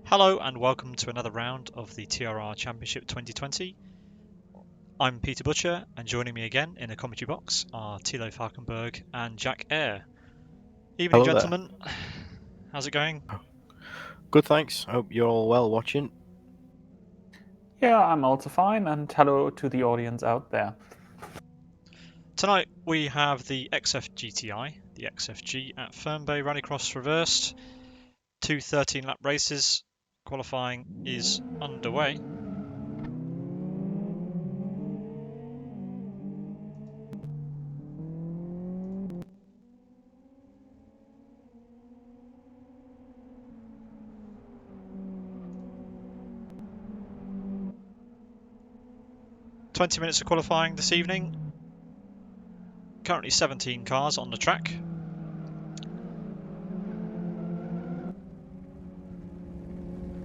Hello and welcome to another round of the TRR Championship 2020. I'm Peter Butcher, and joining me again in the commentary box are Thilo Falkenberg and Jack Eyre. Evening, Hello gentlemen. How's it going? Good, thanks. Hope you're all well watching. Yeah, I'm also fine, and hello to the audience out there. Tonight we have the XF GTI, the XFG at Fern Rallycross reversed. Two 13-lap races. Qualifying is underway. "20 minutes of qualifying this evening. Currently 17 cars on the track.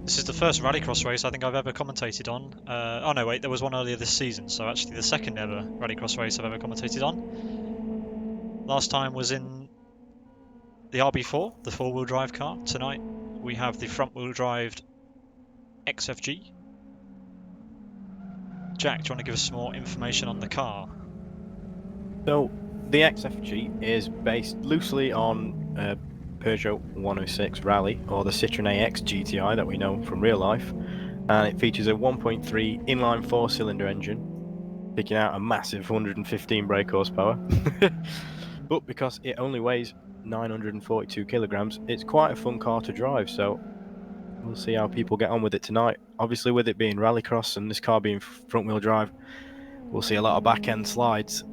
This is the first Rallycross race I think I've ever commentated on. Oh no, wait, there was one earlier this season, so actually the second ever Rallycross race I've ever commentated on. Last time was in the RB4, the four-wheel drive car. Tonight we have the front-wheel drive XFG. Jack, do you want to give us some more information on the car? So, the XFG is based loosely on Peugeot 106 Rally, or the Citroën AX GTI that we know from real life, and it features a 1.3 inline four-cylinder engine, picking out a massive 115 brake horsepower. But because it only weighs 942 kilograms, it's quite a fun car to drive, so we'll see how people get on with it tonight. Obviously, with it being Rallycross and this car being front-wheel drive, we'll see a lot of back-end slides.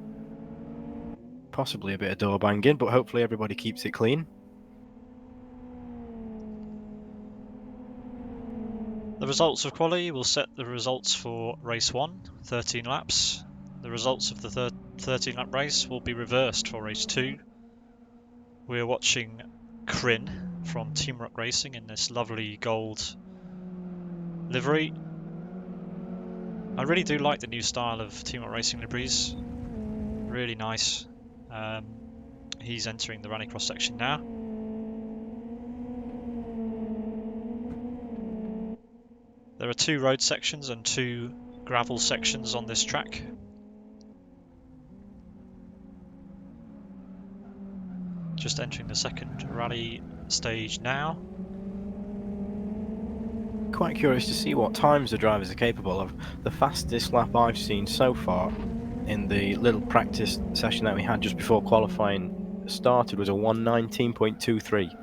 Possibly a bit of door banging, but hopefully everybody keeps it clean. The results of quali will set the results for race 1, 13 laps. The results of the 13-lap race will be reversed for race 2. We're watching Kryn from Team Rock Racing in this lovely gold livery. I really do like the new style of Team Rock Racing liveries. Really nice. He's entering the Rallycross section now. There are 2 road sections and 2 gravel sections on this track. Just entering the second rally stage now. Quite curious to see what times the drivers are capable of. The fastest lap I've seen so far in the little practice session that we had just before qualifying started was a 1:19.23,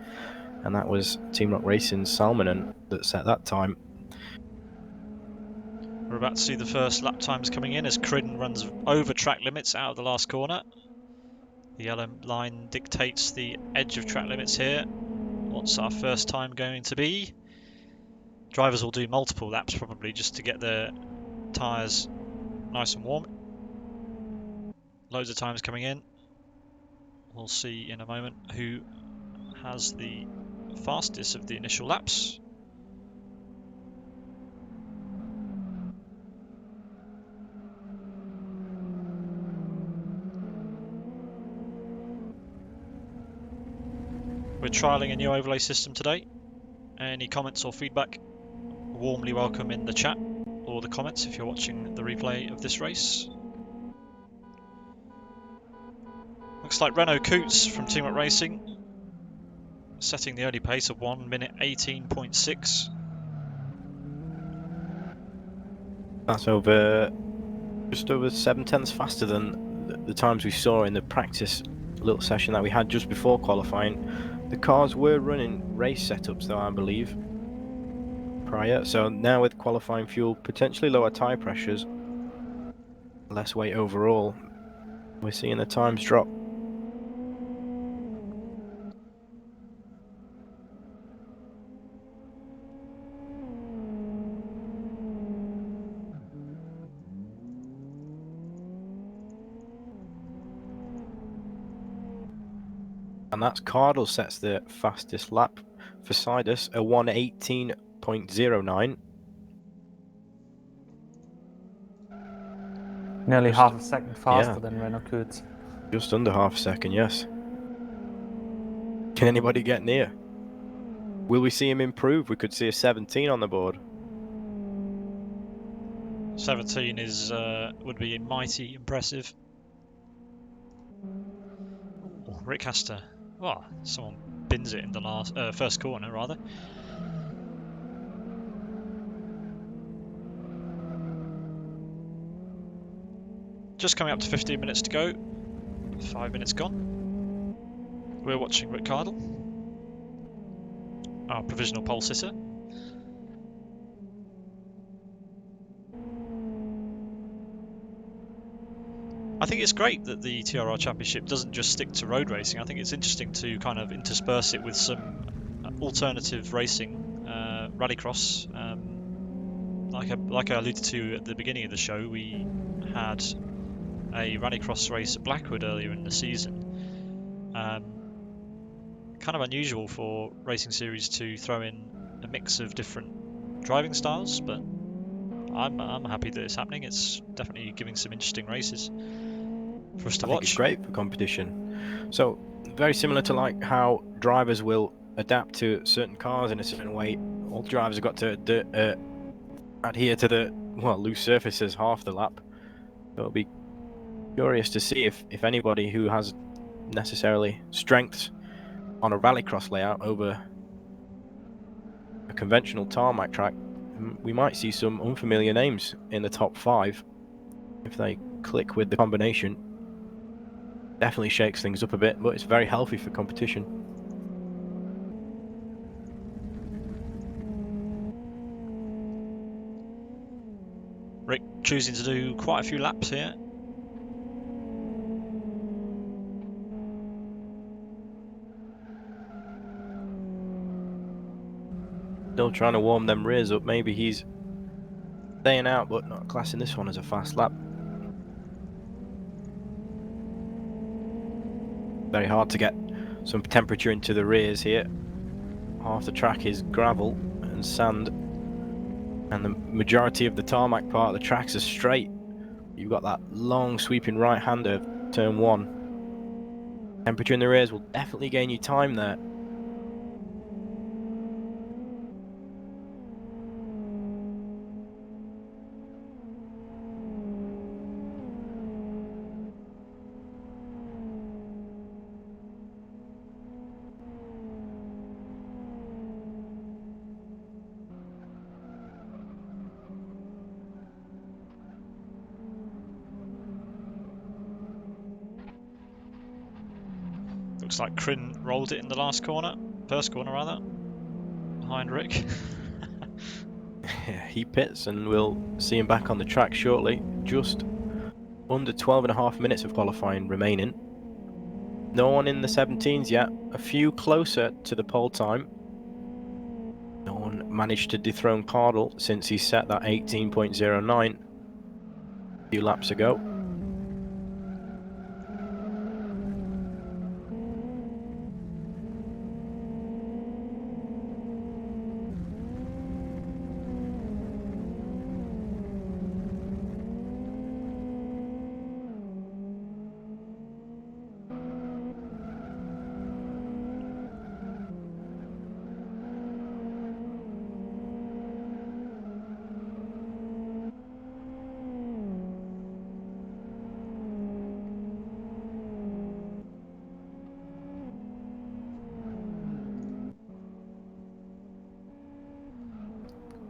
and that was Team Rock Racing's Salmonen that set that time. We're about to see the first lap times coming in as Kryn runs over track limits out of the last corner. The yellow line dictates the edge of track limits here. What's our first time going to be? Drivers will do multiple laps probably just to get their tyres nice and warm. Loads of times coming in. We'll see in a moment who has the fastest of the initial laps. We're trialling a new overlay system today. Any comments or feedback, warmly welcome in the chat or the comments if you're watching the replay of this race. Looks like Renault Coots from Team Rock Racing setting the early pace of 1 minute 18.6. That's just over 7/10 faster than the times we saw in the practice little session that we had just before qualifying. The cars were running race setups though, I believe, prior, so now with qualifying fuel, potentially lower tyre pressures, less weight overall, we're seeing the times drop. And that's Cardle sets the fastest lap for Sidus, a 1:18.09. Nearly half a second faster than Renault Coots. Just under half a second, yes. Can anybody get near? Will we see him improve? We could see a 17 on the board. 17 is would be mighty impressive. Oh, Rick Haster. Oh, someone bins it in the last first corner, rather. Just coming up to 15 minutes to go. 5 minutes gone. We're watching Rick Cardle, our provisional pole sitter. I think it's great that the TRR Championship doesn't just stick to road racing. I think it's interesting to kind of intersperse it with some alternative racing, rallycross. Like I alluded to at the beginning of the show, we had a rallycross race at Blackwood earlier in the season. Kind of unusual for racing series to throw in a mix of different driving styles, but I'm happy that it's happening. It's definitely giving some interesting races for us to I watch. think it's great for competition. So very similar to like how drivers will adapt to certain cars in a certain way. All drivers have got to adhere to the loose surfaces half the lap. So it'll be curious to see if anybody who has necessarily strengths on a rallycross layout over a conventional tarmac track, we might see some unfamiliar names in the top 5 if they click with the combination. Definitely shakes things up a bit, but it's very healthy for competition. Rick choosing to do quite a few laps here. Still trying to warm them rears up. Maybe he's staying out, but not classing this one as a fast lap. Very hard to get some temperature into the rears here. Half the track is gravel and sand, and the majority of the tarmac part of the tracks are straight. You've got that long sweeping right-hander, turn 1. Temperature in the rears will definitely gain you time there. Looks like Crin rolled it in the last corner, first corner rather, behind Rick. He pits and we'll see him back on the track shortly. Just under 12.5 minutes of qualifying remaining. No one in the 17s yet. A few closer to the pole time. No one managed to dethrone Cardle since he set that 18.09 a few laps ago.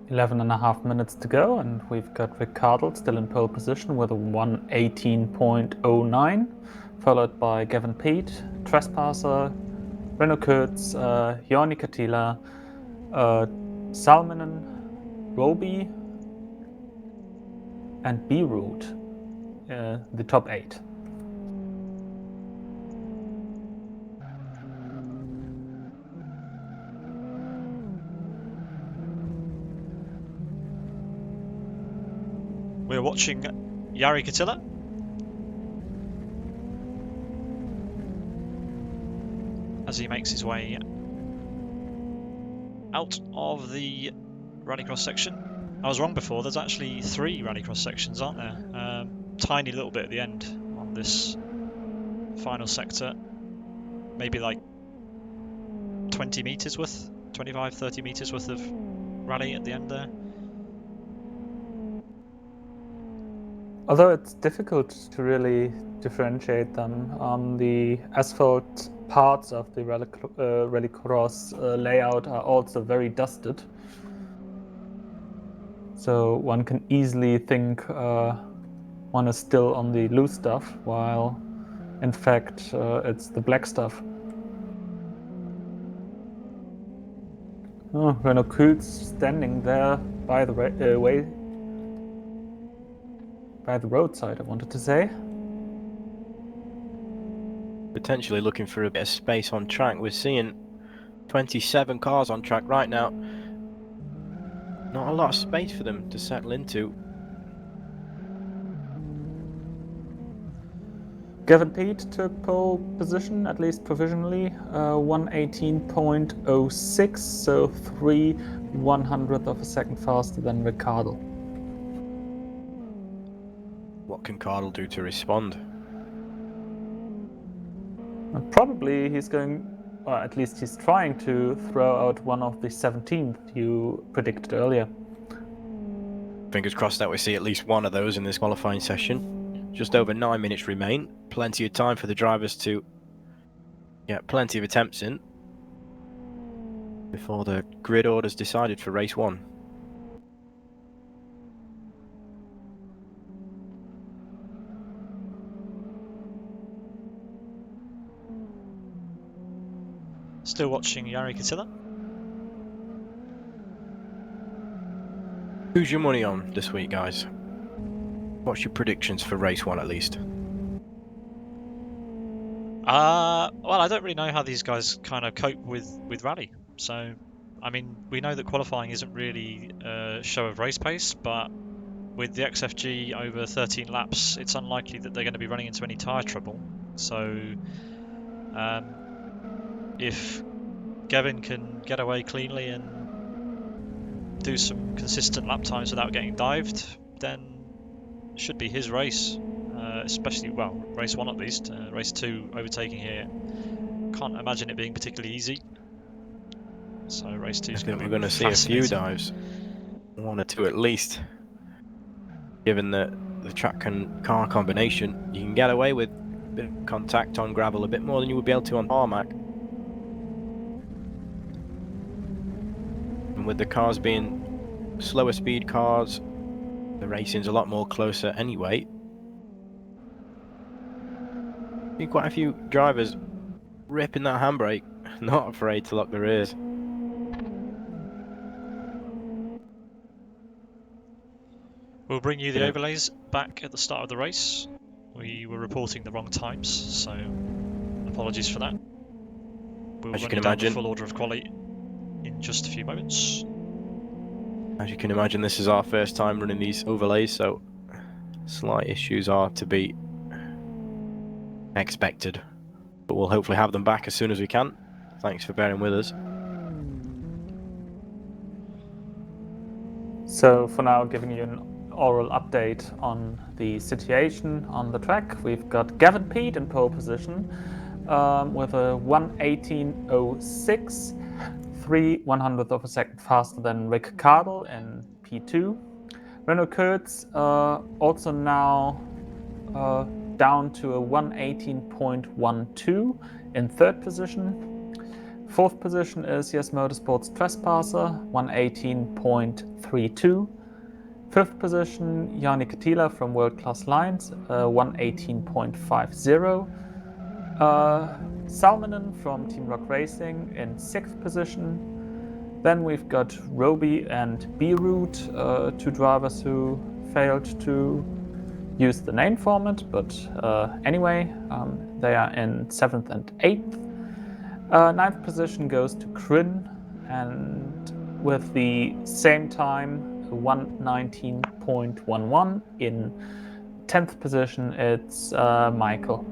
Eleven and a half minutes to go, and we've got Rick Cardle still in pole position with a 1:18.09, followed by Gavin Pete, Trespasser, Renault Kurtz, Joni Katila, Salminen, Roby, and B-Root, the top 8. We're watching Jari Katila. As he makes his way out of the rallycross section. I was wrong before, there's actually 3 rallycross sections, aren't there? Tiny little bit at the end on this final sector. Maybe like 20 metres worth 25, 30 metres worth of rally at the end there. Although it's difficult to really differentiate them, the asphalt parts of the Rallycross layout are also very dusted. So one can easily think one is still on the loose stuff, while in fact it's the black stuff. Oh, Renault Kuhl's standing there by the by the roadside, I wanted to say. Potentially looking for a bit of space on track. We're seeing 27 cars on track right now. Not a lot of space for them to settle into. Gavin Peet took pole position, at least provisionally, 118.06, so 3/100th of a second faster than Ricciardo. What can Cardle do to respond? And probably he's going, or at least he's trying to throw out one of the 17th you predicted earlier. Fingers crossed that we see at least one of those in this qualifying session. Just over 9 minutes remain. Plenty of time for the drivers to get plenty of attempts in before the grid order's decided for race 1. Still watching Jari Katila. Who's your money on this week, guys? What's your predictions for race 1 at least? Well, I don't really know how these guys kind of cope with rally. So, I mean, we know that qualifying isn't really a show of race pace, but with the XFG over 13 laps, it's unlikely that they're going to be running into any tyre trouble. So, if Gavin can get away cleanly and do some consistent lap times without getting dived, then it should be his race. Especially, well, race 1 at least. Race 2 overtaking here, can't imagine it being particularly easy. So race 2 is going to be we're going to see a few dives, 1 or 2 at least. Given the track and car combination, you can get away with a bit of contact on gravel a bit more than you would be able to on tarmac. And with the cars being slower speed cars, the racing's a lot more closer anyway. See quite a few drivers ripping that handbrake, not afraid to lock their ears. We'll bring you the overlays back at the start of the race. We were reporting the wrong times, so apologies for that. We'll As you run can down imagine, the full order of quality in just a few moments. As you can imagine, this is our first time running these overlays, so slight issues are to be expected. But we'll hopefully have them back as soon as we can. Thanks for bearing with us. So for now, giving you an oral update on the situation on the track. We've got Gavin Peet in pole position with a 118.06, 3/100th of a second faster than Rick Cardle in P2. Renault Kurtz also now down to a 118.12 in 3rd position. 4th position is Yes Motorsports Trespasser, 118.32. 5th position, Jani Katila from World Class Lines, 118.50. Salminen from Team Rock Racing in 6th position. Then we've got Roby and B-Root, 2 drivers who failed to use the name format, but anyway, they are in 7th and 8th. 9th position goes to Kryn, and with the same time, 119.11. In 10th position, it's Michael.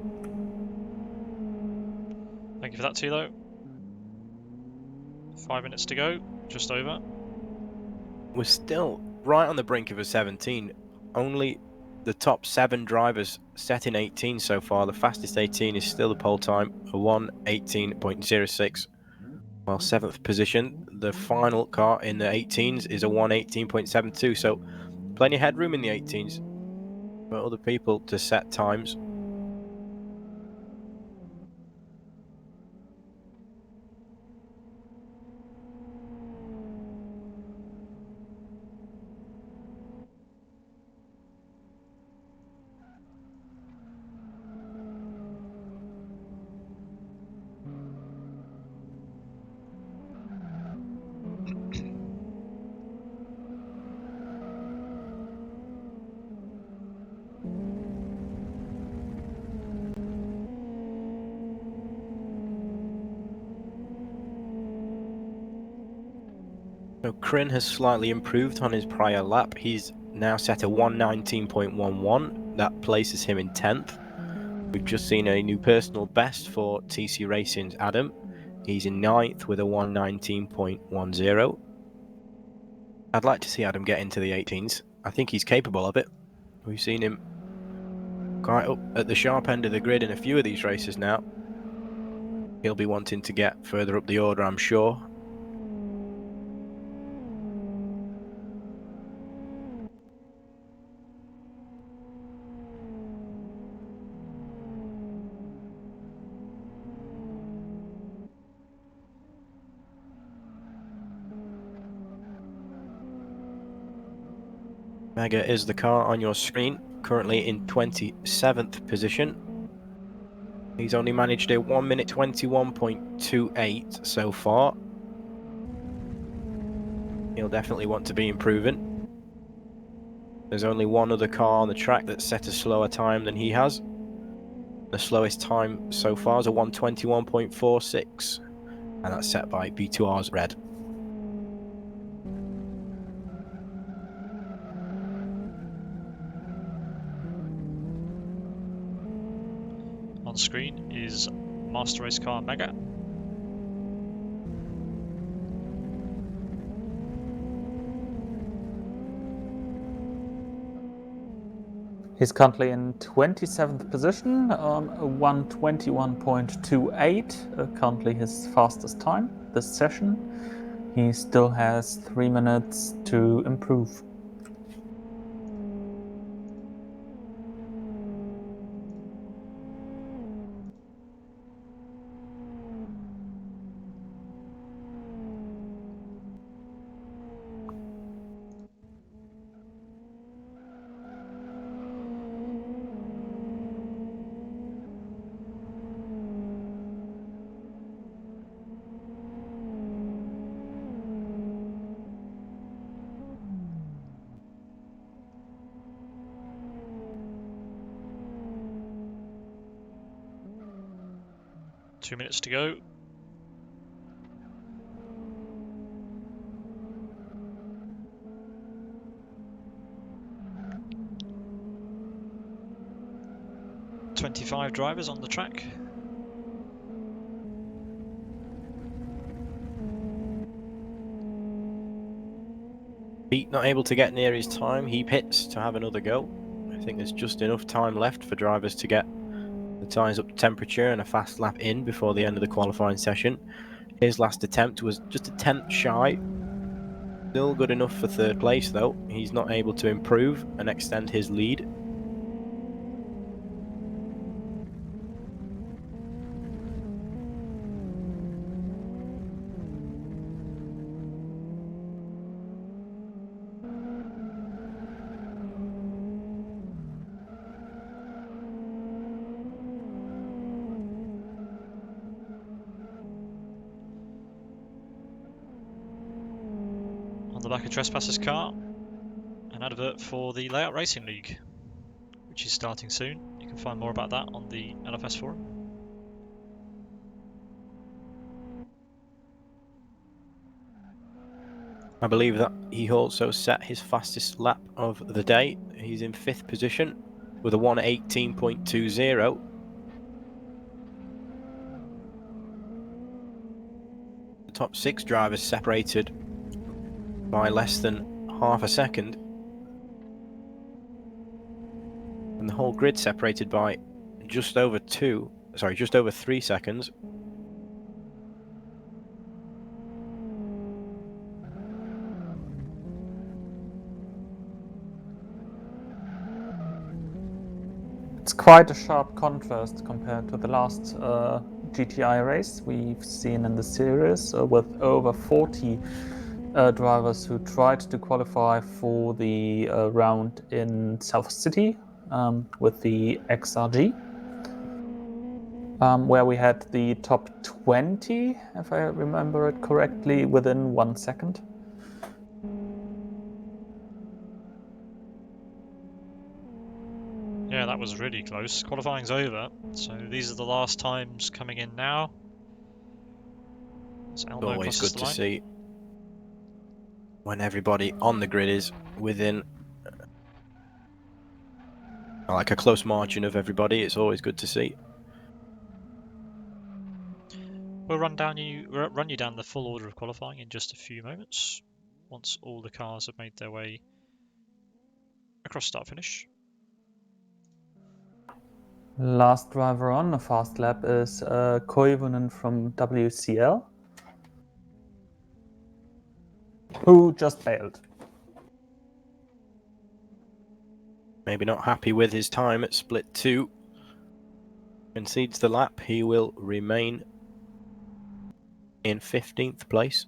Thank you for that, Thilo. 5 minutes to go, just over. We're still right on the brink of a 17. Only the top 7 drivers set in 18 so far. The fastest 18 is still the pole time, a 1:18.06. While 7th position, the final car in the 18s is a 1:18.72, so plenty of headroom in the 18s for other people to set times. So Kryn has slightly improved on his prior lap. He's now set a 1:19.11. That places him in 10th. We've just seen a new personal best for TC Racing's Adam. He's in 9th with a 1:19.10. I'd like to see Adam get into the 18s. I think he's capable of it. We've seen him quite up at the sharp end of the grid in a few of these races now. He'll be wanting to get further up the order, I'm sure. Mega is the car on your screen, currently in 27th position. He's only managed a 1 minute 21.28 so far. He'll definitely want to be improving. There's only one other car on the track that's set a slower time than he has. The slowest time so far is a 1:21.46, and that's set by B2R's Red. On screen is Master Race Car Mega. He's currently in 27th position, 1:21.28, currently his fastest time this session. He still has 3 minutes to improve. Two minutes to go. "25 drivers on the track. Pete not able to get near his time. He pits to have another go. I think there's just enough time left for drivers to get the tyres up to temperature and a fast lap in before the end of the qualifying session. His last attempt was just a 10th shy. Still good enough for third place though. He's not able to improve and extend his lead. On the back of Trespassers car, an advert for the Layout Racing League, which is starting soon. You can find more about that on the LFS forum. I believe that he also set his fastest lap of the day. He's in 5th position with a 1:18.20. The top 6 drivers separated by less than half a second. And the whole grid separated by just over 3 seconds. quite a sharp contrast compared to the last GTI race we've seen in the series, with over 40 drivers who tried to qualify for the round in South City with the XRG, where we had the top 20, if I remember it correctly, within 1 second. Yeah, that was really close. Qualifying's over, so these are the last times coming in now. As Elmo Always crosses good the to line. see when everybody on the grid is within like a close margin of everybody. It's always good to see. We'll run you down the full order of qualifying in just a few moments, once all the cars have made their way across start finish. Last driver on a fast lap is Koivunen from WCL, who just bailed. Maybe not happy with his time at split 2. Concedes the lap. He will remain in 15th place.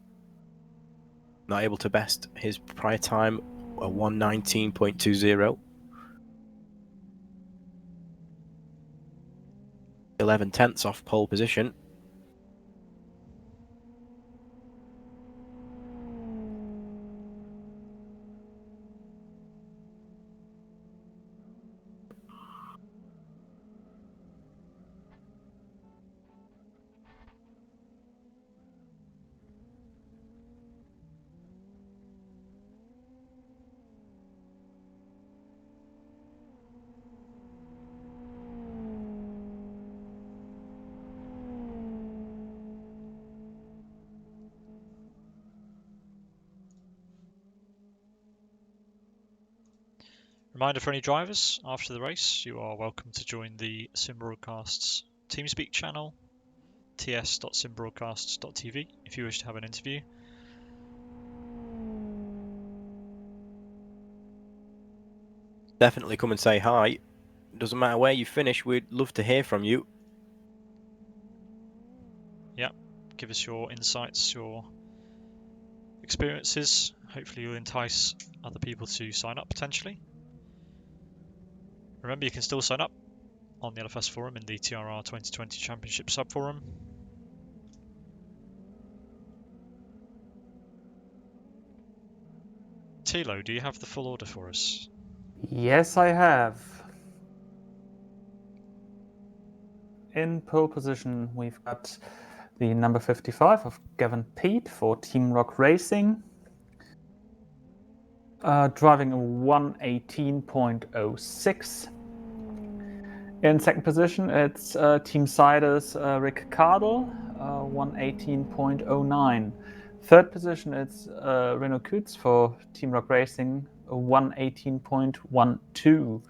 Not able to best his prior time, a 1:19.20. 11 tenths off pole position. Reminder for any drivers, after the race, you are welcome to join the Sim Broadcasts TeamSpeak channel, ts.simbroadcasts.tv, if you wish to have an interview. Definitely come and say hi. Doesn't matter where you finish, we'd love to hear from you. Yeah, give us your insights, your experiences. Hopefully you'll entice other people to sign up potentially. Remember, you can still sign up on the LFS forum in the TRR 2020 Championship subforum. Thilo, do you have the full order for us? Yes, I have. In pole position, we've got the number 55 of Gavin Peat for Team Rock Racing, driving a 1:18.06. In second position, it's Team Siders Rick Cardle, 1:18.09. Third position, it's Renault Kutz for Team Rock Racing, 1:18.12.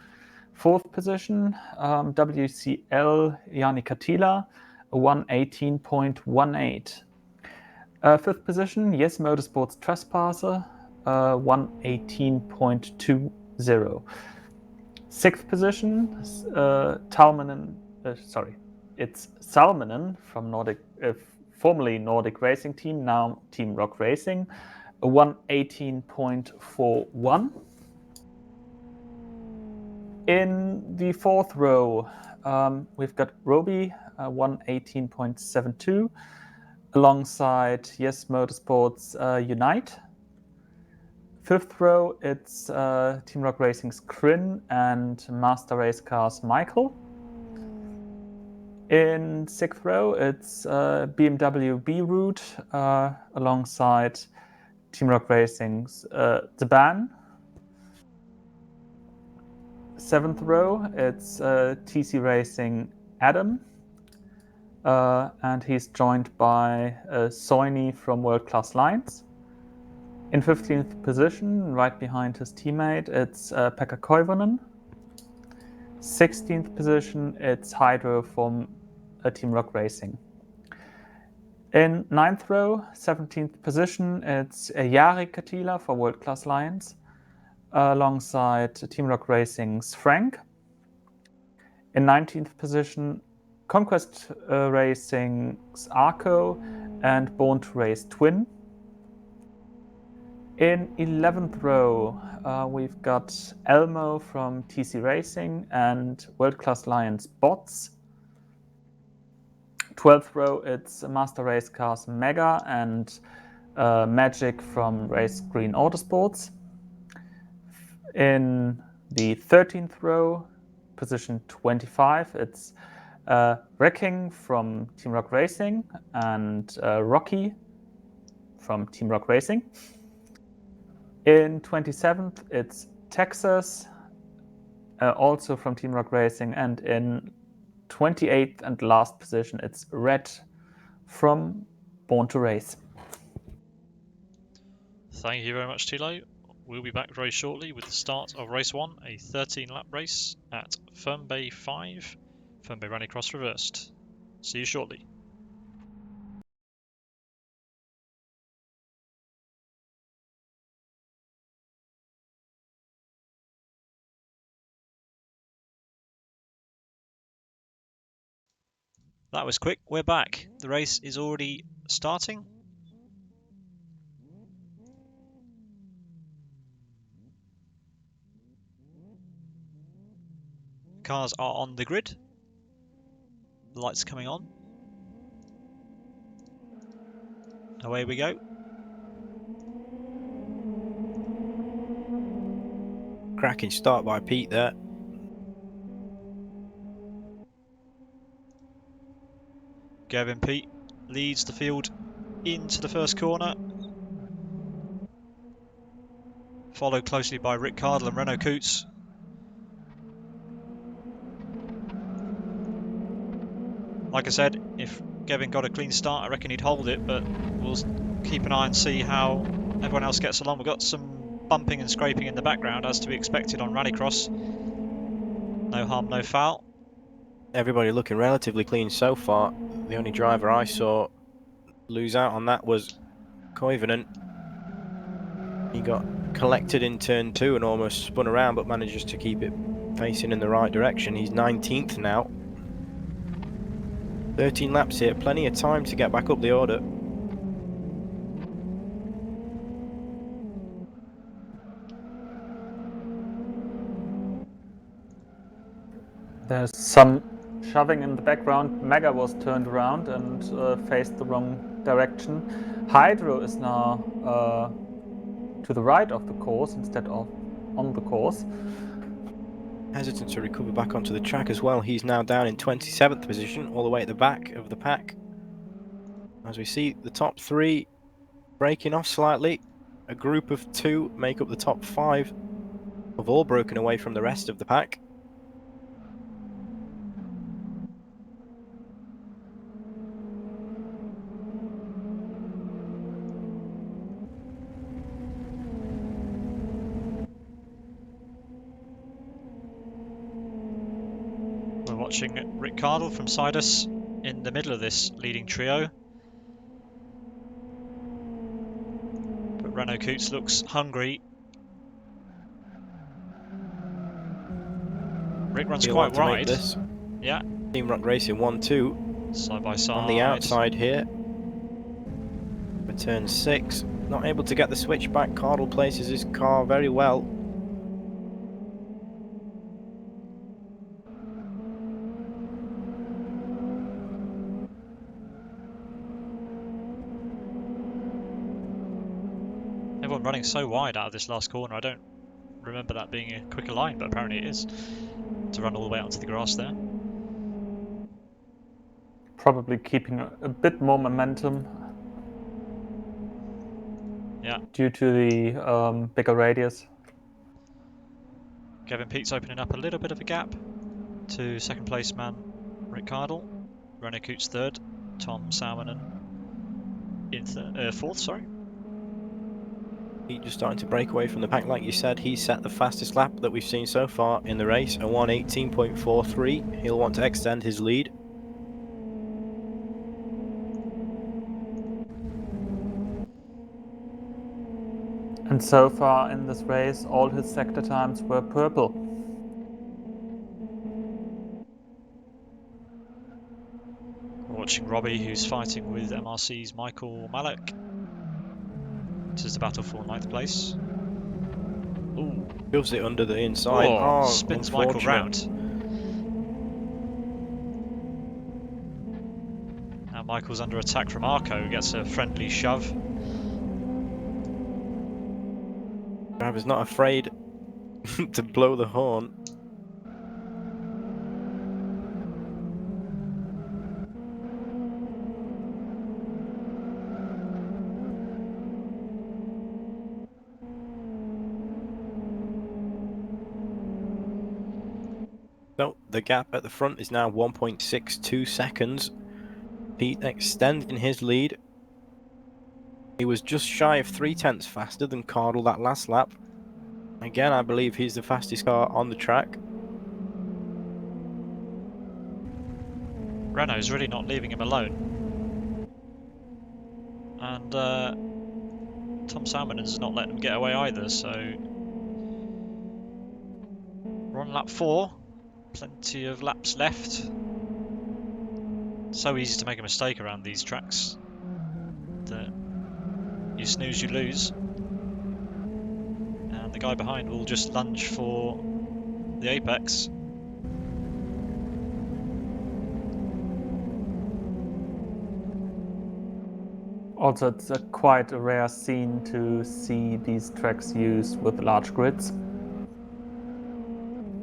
Fourth position, WCL Yanni Katila, 1:18.18. Fifth position, Yes Motorsports Trespasser, 1:18.20. Sixth position, it's Salminen from formerly Nordic Racing Team, now Team Rock Racing, 1:18.41. In the fourth row, we've got Roby, 1:18.72, alongside Yes Motorsports Unite. Fifth row, it's Team Rock Racing's Kryn and Master Race Cars Michael. In sixth row, it's BMW B-Route alongside Team Rock Racing's Zaban. Seventh row, it's TC Racing Adam, and he's joined by Soini from World Class Lines. In 15th position, right behind his teammate, it's Pekka Koivunen. 16th position, it's Hydro from Team Rock Racing. In 9th row, 17th position, it's Jari Katila for World Class Lines, alongside Team Rock Racing's Frank. In 19th position, Conquest Racing's Arco and Born to Race Twin. In 11th row, we've got Elmo from TC Racing and World Class Lions Bots. 12th row, it's Master Race Cars Mega and Magic from Race Green Autosports. In the 13th row, position 25, it's Wrecking from Team Rock Racing and Rocky from Team Rock Racing. In 27th, it's Texas, also from Team Rock Racing, and in 28th and last position, it's Red from Born to Race. Thank you very much, Thilo. We'll be back very shortly with the start of race 1, a 13-lap race at Falkenberg 5, Falkenberg Rallycross Reversed. See you shortly. That was quick. We're back. The race is already starting. Cars are on the grid. The lights coming on. Away we go. Cracking start by Pete there. Gavin Pete leads the field into the first corner. Followed closely by Rick Cardle and Renault Coots. Like I said, if Gavin got a clean start, I reckon he'd hold it, but we'll keep an eye and see how everyone else gets along. We've got some bumping and scraping in the background, as to be expected on Rallycross. No harm, no foul. Everybody looking relatively clean so far. The only driver I saw lose out on that was Koivunen. He got collected in turn 2 and almost spun around, but manages to keep it facing in the right direction. He's 19th now. 13 laps here, plenty of time to get back up the order. There's some shoving in the background. Mega was turned around and faced the wrong direction. Hydro is now to the right of the course instead of on the course. Hesitant to recover back onto the track as well. He's now down in 27th position, all the way at the back of the pack. As we see the top 3 breaking off slightly. A group of 2 make up the top 5. Have all broken away from the rest of the pack. We're watching Rick Cardle from Sidus in the middle of this leading trio. But Renault Coots looks hungry. Rick runs He'll quite want to make wide. this. Yeah. Team Rock Racing 1-2 Side by side. on the outside here. For turn 6, not able to get the switch back. Cardle places his car very well. Everyone running so wide out of this last corner. I don't remember that being a quicker line, but apparently it is. To run all the way out to the grass there. Probably keeping a bit more momentum. Yeah. Due to the bigger radius. Gavin Pete's opening up a little bit of a gap to second place man Rick Cardle. Renault Coots third. Tom Salmon in fourth, sorry. Pete just starting to break away from the pack, like you said. He set the fastest lap that we've seen so far in the race, a 1:18.43. He'll want to extend his lead. And so far in this race, all his sector times were purple. watching Robbie, who's fighting with MRC's Michael Malek. This is the battle for 9th place. Ooh. Shoves it under the inside. Oh, Oh, spins Michael unfortunate. round. Now Michael's under attack from Arco, who gets a friendly shove. Driver's not afraid to blow the horn. So the gap at the front is now 1.62 seconds. Pete extending his lead. He was just shy of 3/10 faster than Cardle that last lap. Again, I believe he's the fastest car on the track. Renault's really not leaving him alone. And Tom Salmonen's not letting him get away either, so... We're on lap 4. Plenty of laps left. So easy to make a mistake around these tracks. You snooze, you lose. And the guy behind will just lunge for the apex. Also, it's quite a rare scene to see these tracks used with large grids.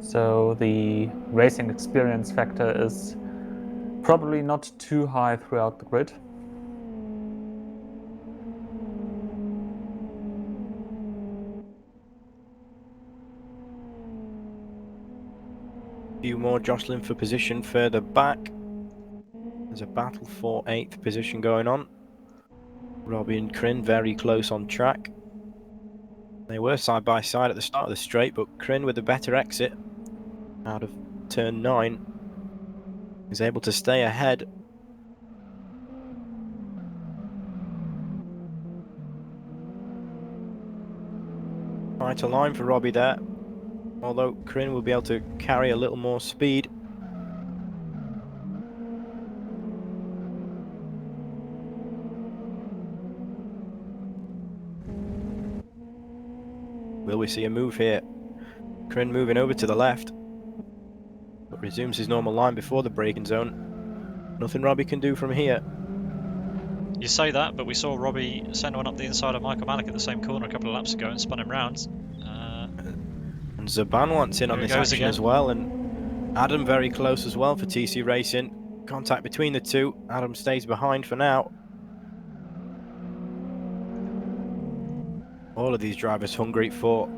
So the racing experience factor is probably not too high throughout the grid. Few more jostling for position further back. There's a battle for 8th position going on. Robbie and Crin very close on track. They were side by side at the start of the straight, but Crin with a better exit out of turn 9 is able to stay ahead. Quite a line for Robbie there, although Crin will be able to carry a little more speed. Will we see a move here? Crin moving over to the left, but resumes his normal line before the braking zone. Nothing Robbie can do from here. You say that, but we saw Robbie send one up the inside of Michael Malek at the same corner a couple of laps ago and spun him round. And Zaban wants in on Here he this goes action again. as well, and Adam very close as well for TC Racing. Contact between the two. Adam stays behind for now. All of these drivers hungry for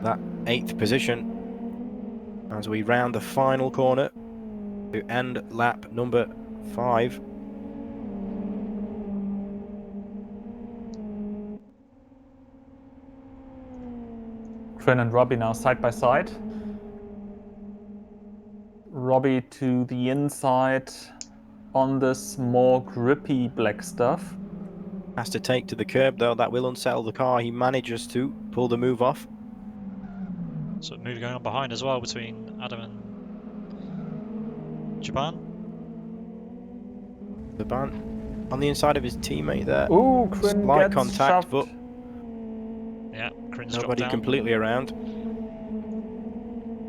that 8th position as we round the final corner to end lap number 5. Crin and Robbie now side by side. Robbie to the inside on this more grippy black stuff. Has to take to the curb though, that will unsettle the car. He manages to pull the move off. So move going on behind as well between Adam and Japan. Zaban on the inside of his teammate there. Ooh, Crin Slight gets contact, shoved. but Yeah, Crin's dropped nobody down. completely around.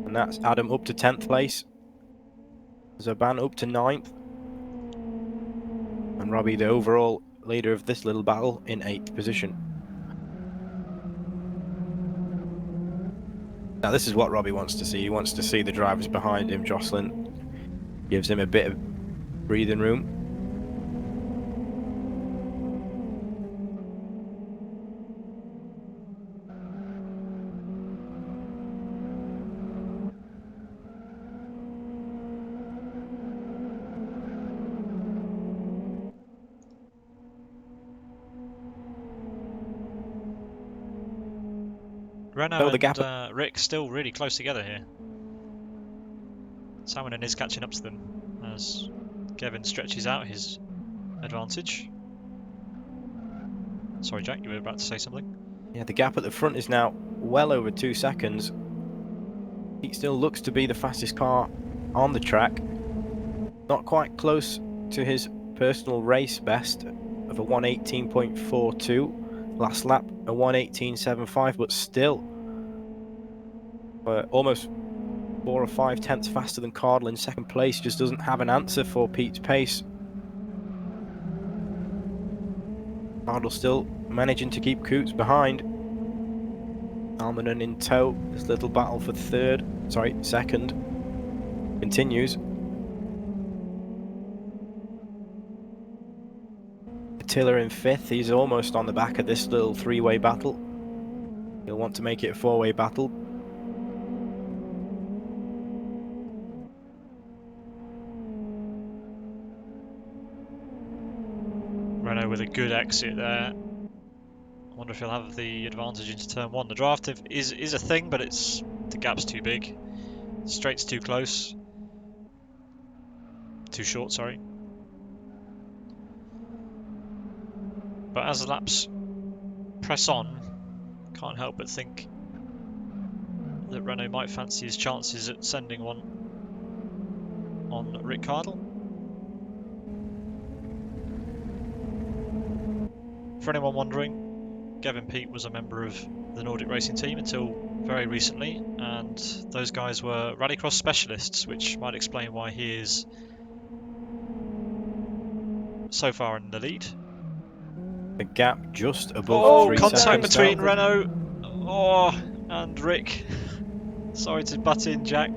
And that's Adam up to 10th place. Zaban up to 9th. And Robbie, the overall leader of this little battle, in 8th position. Now this is what Robbie wants to see. He wants to see the drivers behind him jostling. Gives him a bit of breathing room. Renault the gap and Rick still really close together here. Salmonen is catching up to them as Kevin stretches out his advantage. Sorry, Jack, you were about to say something? Yeah, the gap at the front is now well over 2 seconds. He still looks to be the fastest car on the track. Not quite close to his personal race best of a 1:18.42. Last lap a 1:18.75, but still almost 4 or 5 tenths faster than Cardle in second place. Just doesn't have an answer for Pete's pace. Cardle still managing to keep Coots behind. Almanen in tow. This little battle for second continues. Attila in fifth. He's almost on the back of this little three-way battle. He'll want to make it a four-way battle. Renault with a good exit there. I wonder if he'll have the advantage into turn one. The draft is a thing, but the gap's too big. Straight's too close. Too short, sorry. But as the laps press on, can't help but think that Renault might fancy his chances at sending one on Rick Cardle. For anyone wondering, Gavin Peat was a member of the Nordic racing team until very recently, and those guys were Rallycross specialists, which might explain why he is so far in the lead. The gap just above 3 seconds. Contact between now. Renault and Rick. Sorry to butt in, Jack.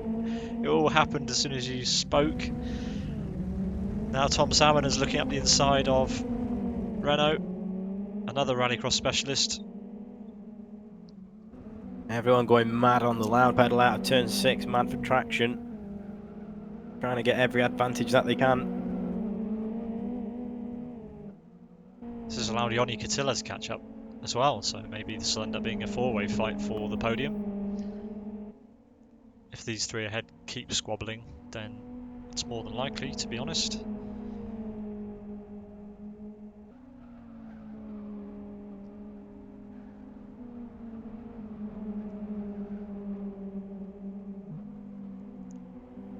It all happened as soon as you spoke. Now Tom Salmon is looking up the inside of Renault, another Rallycross specialist. Everyone going mad on the loud pedal out of turn 6, mad for traction. Trying to get every advantage that they can. This has allowed Joni Katila to catch up as well, so maybe this will end up being a four-way fight for the podium. If these three ahead keep squabbling, then it's more than likely, to be honest.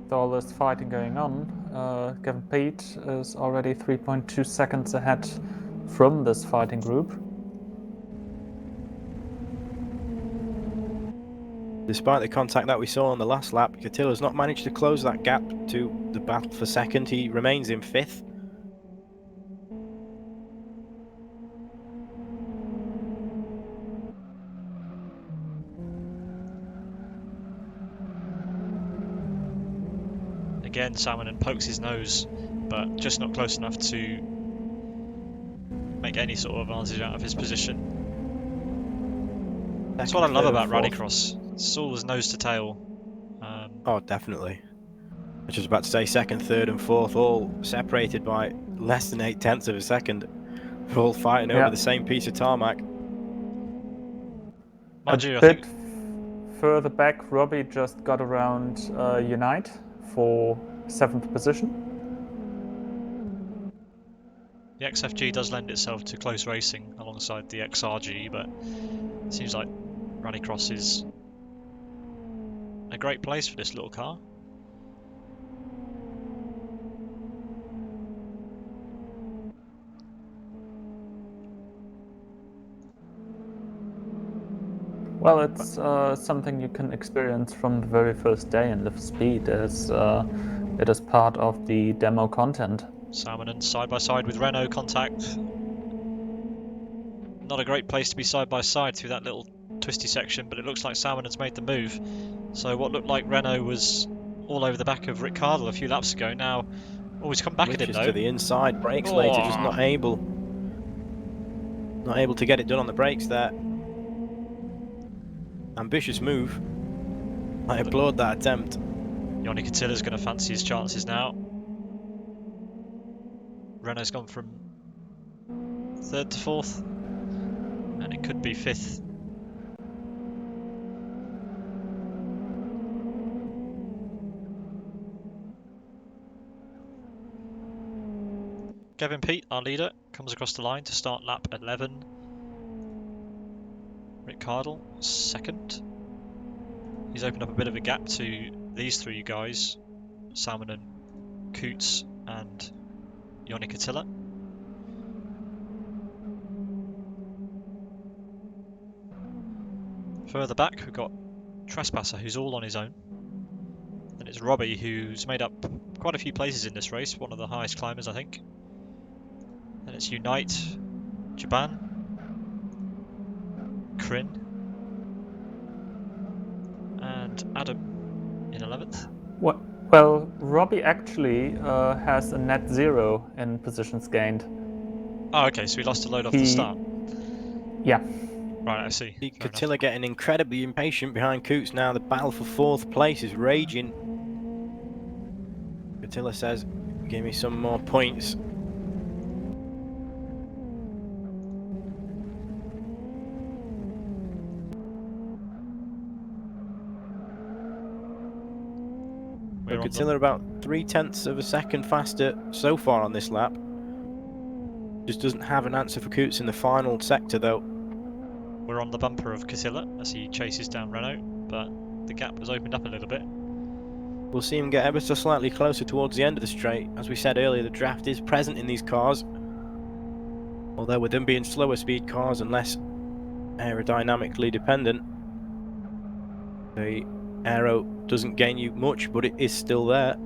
With all this fighting going on, Gavin Peat is already 3.2 seconds ahead from this fighting group. Despite the contact that we saw on the last lap, Catilla's not managed to close that gap to the battle for second. He remains in fifth. Again, Salmon pokes his nose, but just not close enough to make any sort of advantage out of his position. That's what I love about Rallycross. It's always nose to tail. Oh, definitely. I was just about to say second, third and fourth, all separated by less than 8 tenths of a second. We're all fighting over the same piece of tarmac. Mind you, a bit further back, Robbie just got around Unite for 7th position. The XFG does lend itself to close racing alongside the XRG, but it seems like Rallycross is a great place for this little car. Well, it's something you can experience from the very first day in Live Speed, as it is part of the demo content. Salmon side by side with Renault contact. Not a great place to be side by side through that little twisty section, but it looks like Salmon has made the move. So what looked like Renault was all over the back of Rick Cardle a few laps ago. Now, he's come back at him though. To the inside, brakes later, just not able to get it done on the brakes there. Ambitious move. I applaud that attempt. Joni Katila's going to fancy his chances now. Renault's gone from 3rd to 4th, and it could be 5th. Gavin Peat, our leader, comes across the line to start lap 11. Rick Cardle, 2nd. He's opened up a bit of a gap to these three guys, Salmon and Coots and Yannick Attila. Further back, we've got Trespasser, who's all on his own. Then it's Robbie, who's made up quite a few places in this race, one of the highest climbers, I think. Then it's Unite, Jaban, Kryn, and Adam in 11th. Well, Robbie actually has a net 0 in positions gained. Oh, okay, so we lost a load off the start. Yeah. Right, I see. Fair enough. Catilla getting incredibly impatient behind Coots now. The battle for 4th place is raging. Catilla says, give me some more points. We're on Catilla about 0.3 of a second faster so far on this lap. Just doesn't have an answer for Coots in the final sector though. We're on the bumper of Catilla as he chases down Renault, but the gap has opened up a little bit. We'll see him get ever so slightly closer towards the end of the straight. As we said earlier, the draft is present in these cars. Although with them being slower speed cars and less aerodynamically dependent, the aero doesn't gain you much, but it is still there.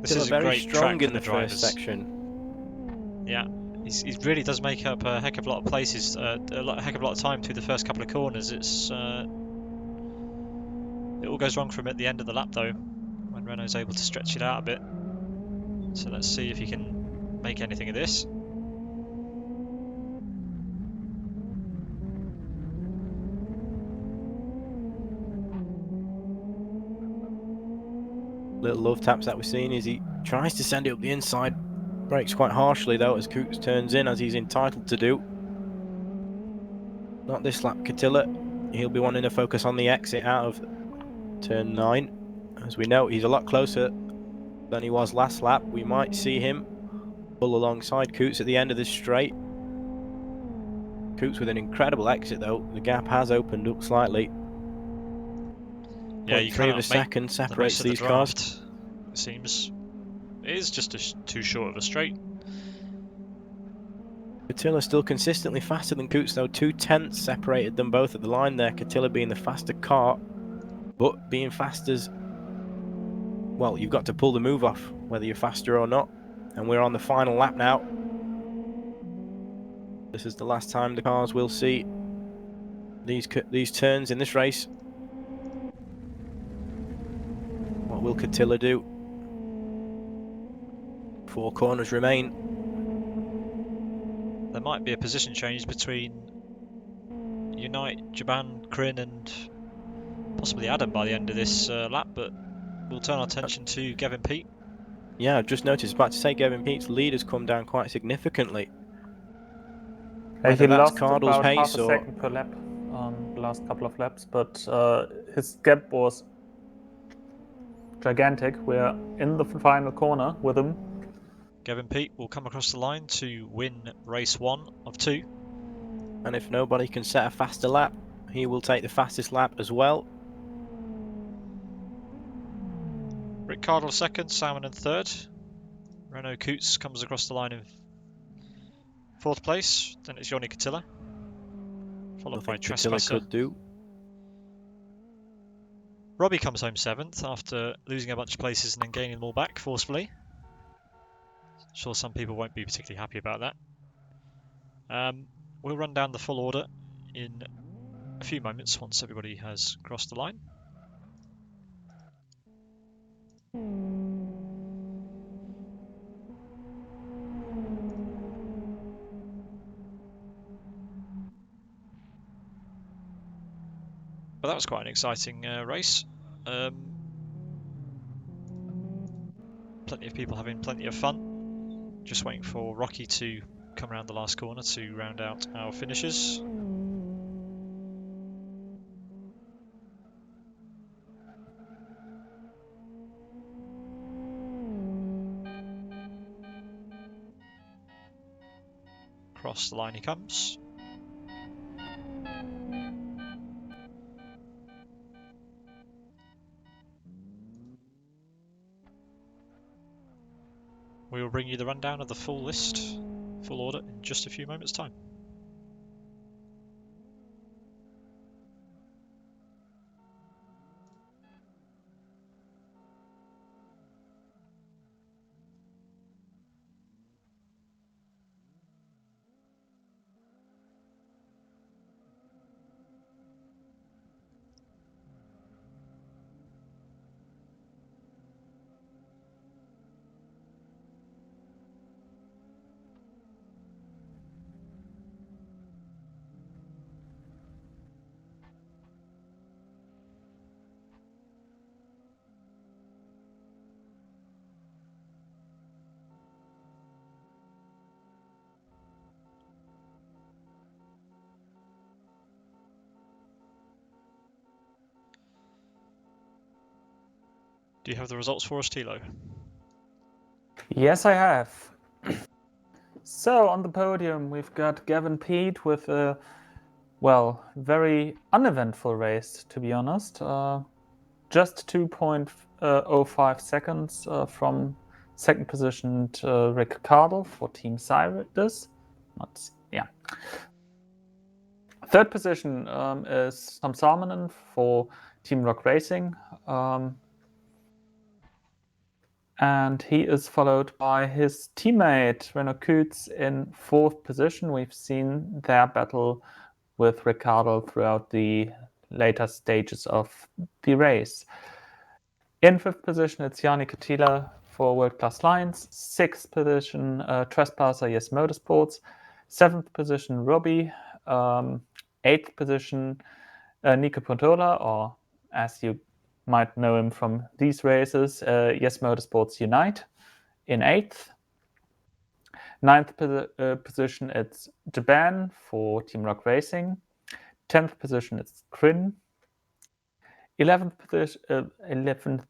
This Still is a very great strong track for in the the drivers. first section. Yeah, he really does make up a heck of a lot of places, a heck of a lot of time through the first couple of corners. It all goes wrong for him at the end of the lap though, when Renault's able to stretch it out a bit. So let's see if he can make anything of this. Little love taps that we're seeing is he tries to send it up the inside. Brakes quite harshly though as Coots turns in, as he's entitled to do. Not this lap, Catilla. He'll be wanting to focus on the exit out of turn 9. As we know, he's a lot closer than he was last lap. We might see him pull alongside Coots at the end of this straight. Coots with an incredible exit though. The gap has opened up slightly. Yeah, you 0.3 of a cannot second make the separates most of the these cars. draft, it seems. It is just too short of a straight. Catilla still consistently faster than Coots though. 0.2 separated them both at the line there. Catilla being the faster car, but being fast as well, you've got to pull the move off whether you're faster or not. And we're on the final lap now. This is the last time the cars will see these turns in this race. What will Catilla do? 4 corners remain. There might be a position change between Unite, Jaban, Kryn and possibly Adam by the end of this lap, but we'll turn our attention to Gavin Peat. Yeah, I've just noticed, about to say Gavin Peat's lead has come down quite significantly. Whether He that's lost Cardle's about half pace a or... second per lap on the last couple of laps, but his gap was gigantic. We're in the final corner with him. Gavin Peat will come across the line to win race 1 of 2. And if nobody can set a faster lap, he will take the fastest lap as well. Rick Cardle second, Salmon in third. Renault Coots comes across the line in 4th place. Then it's Yannick Attila, followed by Trespasser. Could do. Robbie comes home 7th after losing a bunch of places and then gaining them all back forcefully. Sure, some people won't be particularly happy about that. We'll run down the full order in a few moments once everybody has crossed the line. But that was quite an exciting race. Plenty of people having plenty of fun. Just waiting for Rocky to come around the last corner to round out our finishers. Across the line he comes. We will bring you the rundown of the full list, full order, in just a few moments' time. Do you have the results for us, Thilo? Yes, I have. So on the podium, we've got Gavin Pete with a, well, very uneventful race, to be honest. Just 2.05 seconds from second positioned Rick Cardle for Team Cyrus. Yeah. Third position is Tom Salmonen for Team Rock Racing. And he is followed by his teammate Renaud Kutz in fourth position. We've seen their battle with Ricardo throughout the later stages of the race. In fifth position, it's Yannick Attila for World Class Lions. Sixth position, Trespasser Yes Motorsports. Seventh position, Robbie. Eighth position, Nico Pontola, or as you might know him from these races, Yes Motorsports Unite in eighth. Ninth position, it's Japan for Team Rock Racing. 10th position, it's Crin. 11th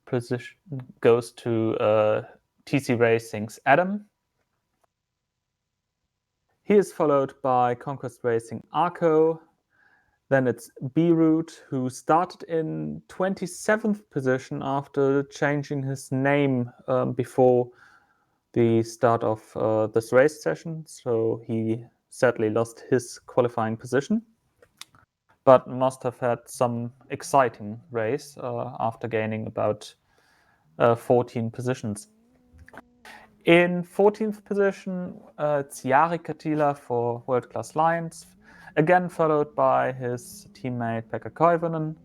position goes to TC Racing's Adam. He is followed by Conquest Racing Arco. Then it's B-Root, who started in 27th position after changing his name before the start of this race session. So he sadly lost his qualifying position, but must have had some exciting race after gaining about 14 positions. In 14th position, it's Jari Katila for World Class Lions, again followed by his teammate Pekka Koivunen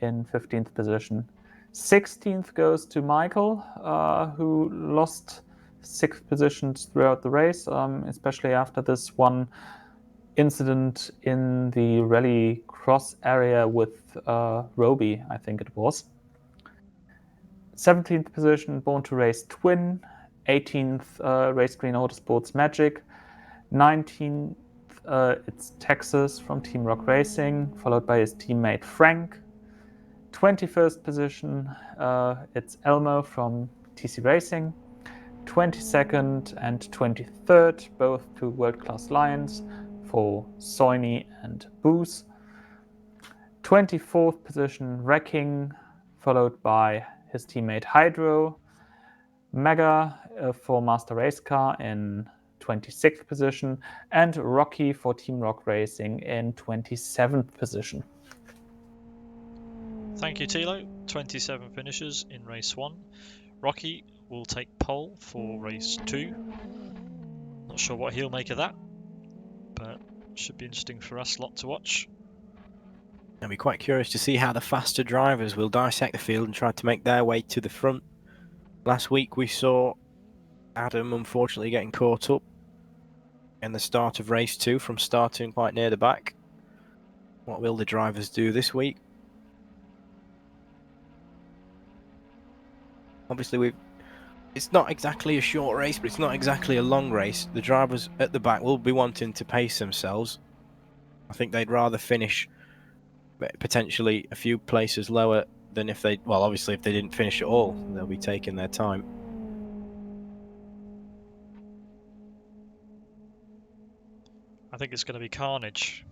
in 15th position. 16th goes to Michael, who lost 6 positions throughout the race, especially after this one incident in the Rallycross area with Roby, I think it was. 17th position, Born to Race Twin. 18th, Race Green Autosports Magic. 19th, it's Texas from Team Rock Racing, followed by his teammate Frank. 21st position, it's Elmo from TC Racing. 22nd and 23rd, both to World Class Lions for Soini and Booz. 24th position, Wrecking, followed by his teammate Hydro. Mega for Master Race Car in 26th position, and Rocky for Team Rock Racing in 27th position. Thank you, Thilo. 27 finishers in race 1. Rocky will take pole for race 2. Not sure what he'll make of that, but should be interesting for us lot to watch. I'll be quite curious to see how the faster drivers will dissect the field and try to make their way to the front. Last week we saw Adam unfortunately getting caught up in the start of race 2 from starting quite near the back. What will the drivers do this week? Obviously it's not exactly a short race, but it's not exactly a long race. The drivers at the back will be wanting to pace themselves. I think they'd rather finish potentially a few places lower than if they, well, obviously if they didn't finish at all, they'll be taking their time. I think it's going to be carnage.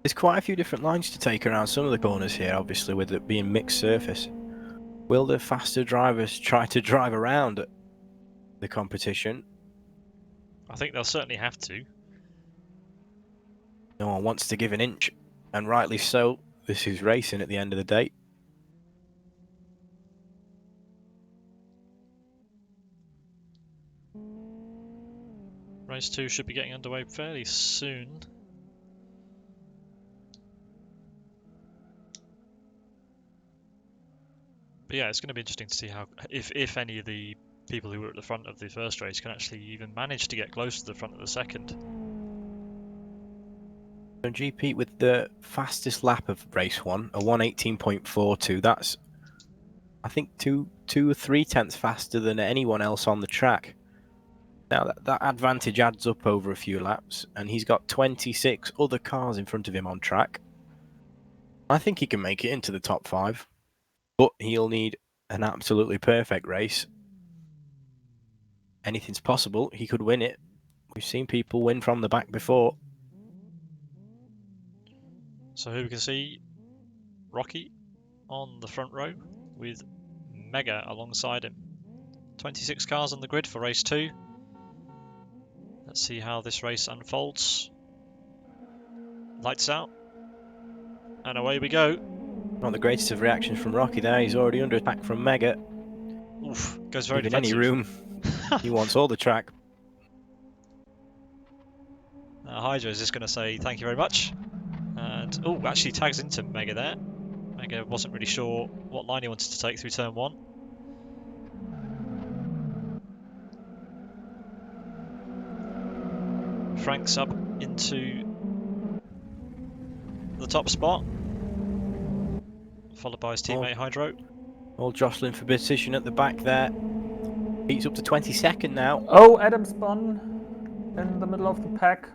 There's quite a few different lines to take around some of the corners here, obviously, with it being mixed surface. Will the faster drivers try to drive around the competition? I think they'll certainly have to. No one wants to give an inch, and rightly so. This is racing at the end of the day. Race 2 should be getting underway fairly soon. But yeah, it's going to be interesting to see how, if any of the people who were at the front of the first race can actually even manage to get close to the front of the second. So GP with the fastest lap of race 1, a 1:18.42. That's, I think, 2 or 3 tenths faster than anyone else on the track. Now that advantage adds up over a few laps, and he's got 26 other cars in front of him on track. I think he can make it into the top 5, but he'll need an absolutely perfect race. Anything's possible. He could win it. We've seen people win from the back before. So here we can see Rocky on the front row with Mega alongside him. 26 cars on the grid for race 2. Let's see how this race unfolds. Lights out. And away we go. Not the greatest of reactions from Rocky there. He's already under attack from Mega. Oof, goes very Giving defensive. any room. He wants all the track. Hydra is just going to say thank you very much. And, oh, actually tags into Mega there. Mega wasn't really sure what line he wanted to take through turn 1. Frank's up into the top spot, followed by his teammate Hydro. All jostling for position at the back there. He's up to 22nd now. Oh, Adam spun in the middle of the pack.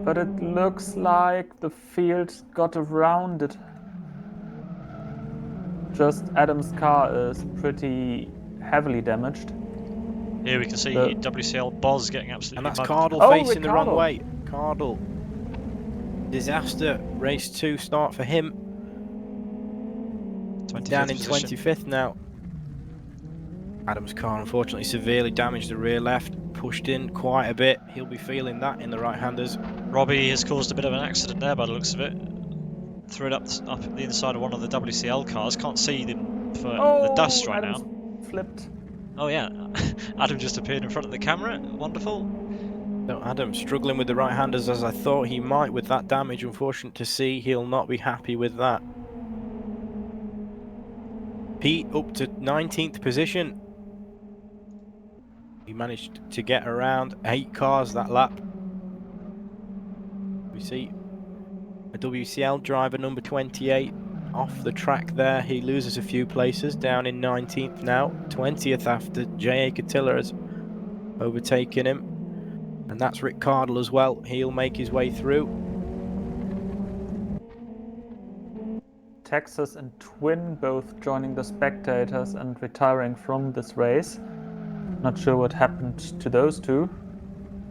But it looks like the field got around it. Just Adam's car is pretty heavily damaged. Here we can see WCL Boz getting absolutely And that's mugged. Cardle facing the wrong way. Cardle. Disaster. Race 2 start for him. 25th Down in position. 25th now. Adam's car unfortunately severely damaged the rear left. Pushed in quite a bit. He'll be feeling that in the right-handers. Robbie has caused a bit of an accident there by the looks of it. Threw it up the inside of one of the WCL cars. Can't see them for the dust right Adam's now. Flipped. Oh yeah, Adam just appeared in front of the camera. Wonderful. So Adam struggling with the right-handers as I thought he might with that damage. Unfortunate to see. He'll not be happy with that. Pete up to 19th position. He managed to get around 8 cars that lap. We see a WCL driver, number 28, off the track there. He loses a few places, down in 19th now. 20th after J.A. Catilla has overtaken him. And that's Rick Cardle as well. He'll make his way through. Texas and Twin both joining the spectators and retiring from this race. Not sure what happened to those two.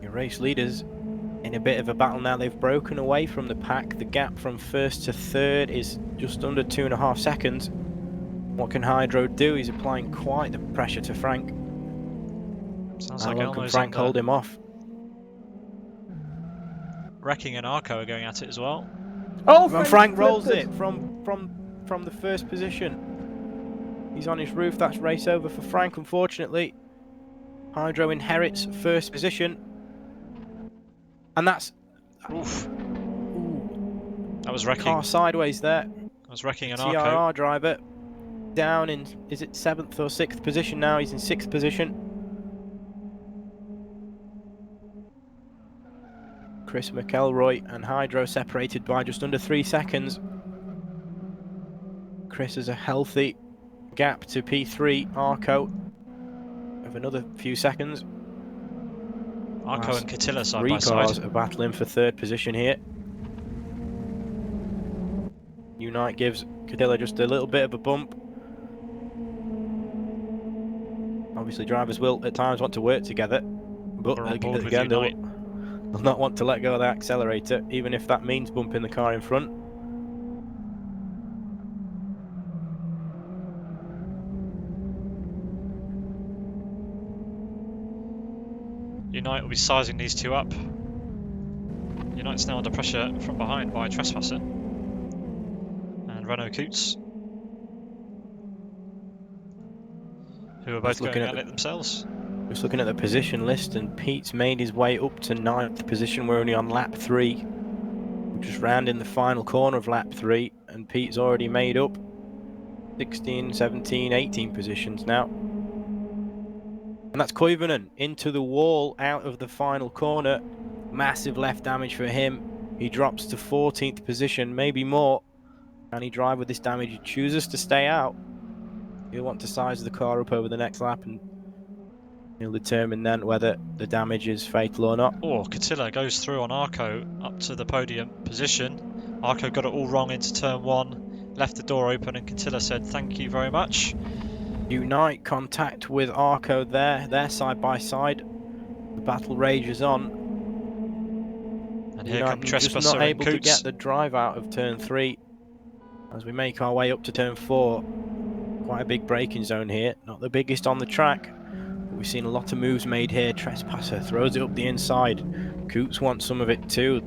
Your race leaders in a bit of a battle now. They've broken away from the pack. The gap from first to third is just under 2.5 seconds. What can Hydro do? He's applying quite the pressure to Frank. Sounds How like long can Elmo's Frank hold him off? Wrecking and Arco are going at it as well. Oh, And Frank rolls it from the first position. He's on his roof. That's race over for Frank, unfortunately. Hydro inherits first position. And that's... Oof. Ooh, That was wrecking. car sideways there. That was wrecking and Arco. TRR driver down in, is it 7th or 6th position now? He's in 6th position. Chris McElroy and Hydro separated by just under 3 seconds. Chris has a healthy gap to P3, Arco, of another few seconds. Arco and Catilla side 3 by cars side. are battling for 3rd position here. Unite gives Catilla just a little bit of a bump. Obviously, drivers will at times want to work together, but We're on board with again, Unite. they'll not want to let go of the accelerator, even if that means bumping the car in front. Unite will be sizing these two up. Unite's now under pressure from behind by Trespasser and Renault Coots, who are both going at it themselves. Just looking at the position list, and Pete's made his way up to 9th position. We're only on lap 3. We're just rounding the final corner of lap 3, and Pete's already made up 16, 17, 18 positions now. And that's Koivunen into the wall out of the final corner. Massive left damage for him. He drops to 14th position, maybe more. Can he drive with this damage? He chooses to stay out. He'll want to size the car up over the next lap, and he'll determine then whether the damage is fatal or not. Oh, Catilla goes through on Arco up to the podium position. Arco got it all wrong into turn 1, left the door open, and Catilla said thank you very much. Unite contact with Arco there. They're side by side. The battle rages on. And here come Trespasser just not and able to Coots. get the drive out of turn 3 as we make our way up to turn 4. Quite a big braking zone here. Not the biggest on the track, but we've seen a lot of moves made here. Trespasser throws it up the inside. Coots wants some of it too.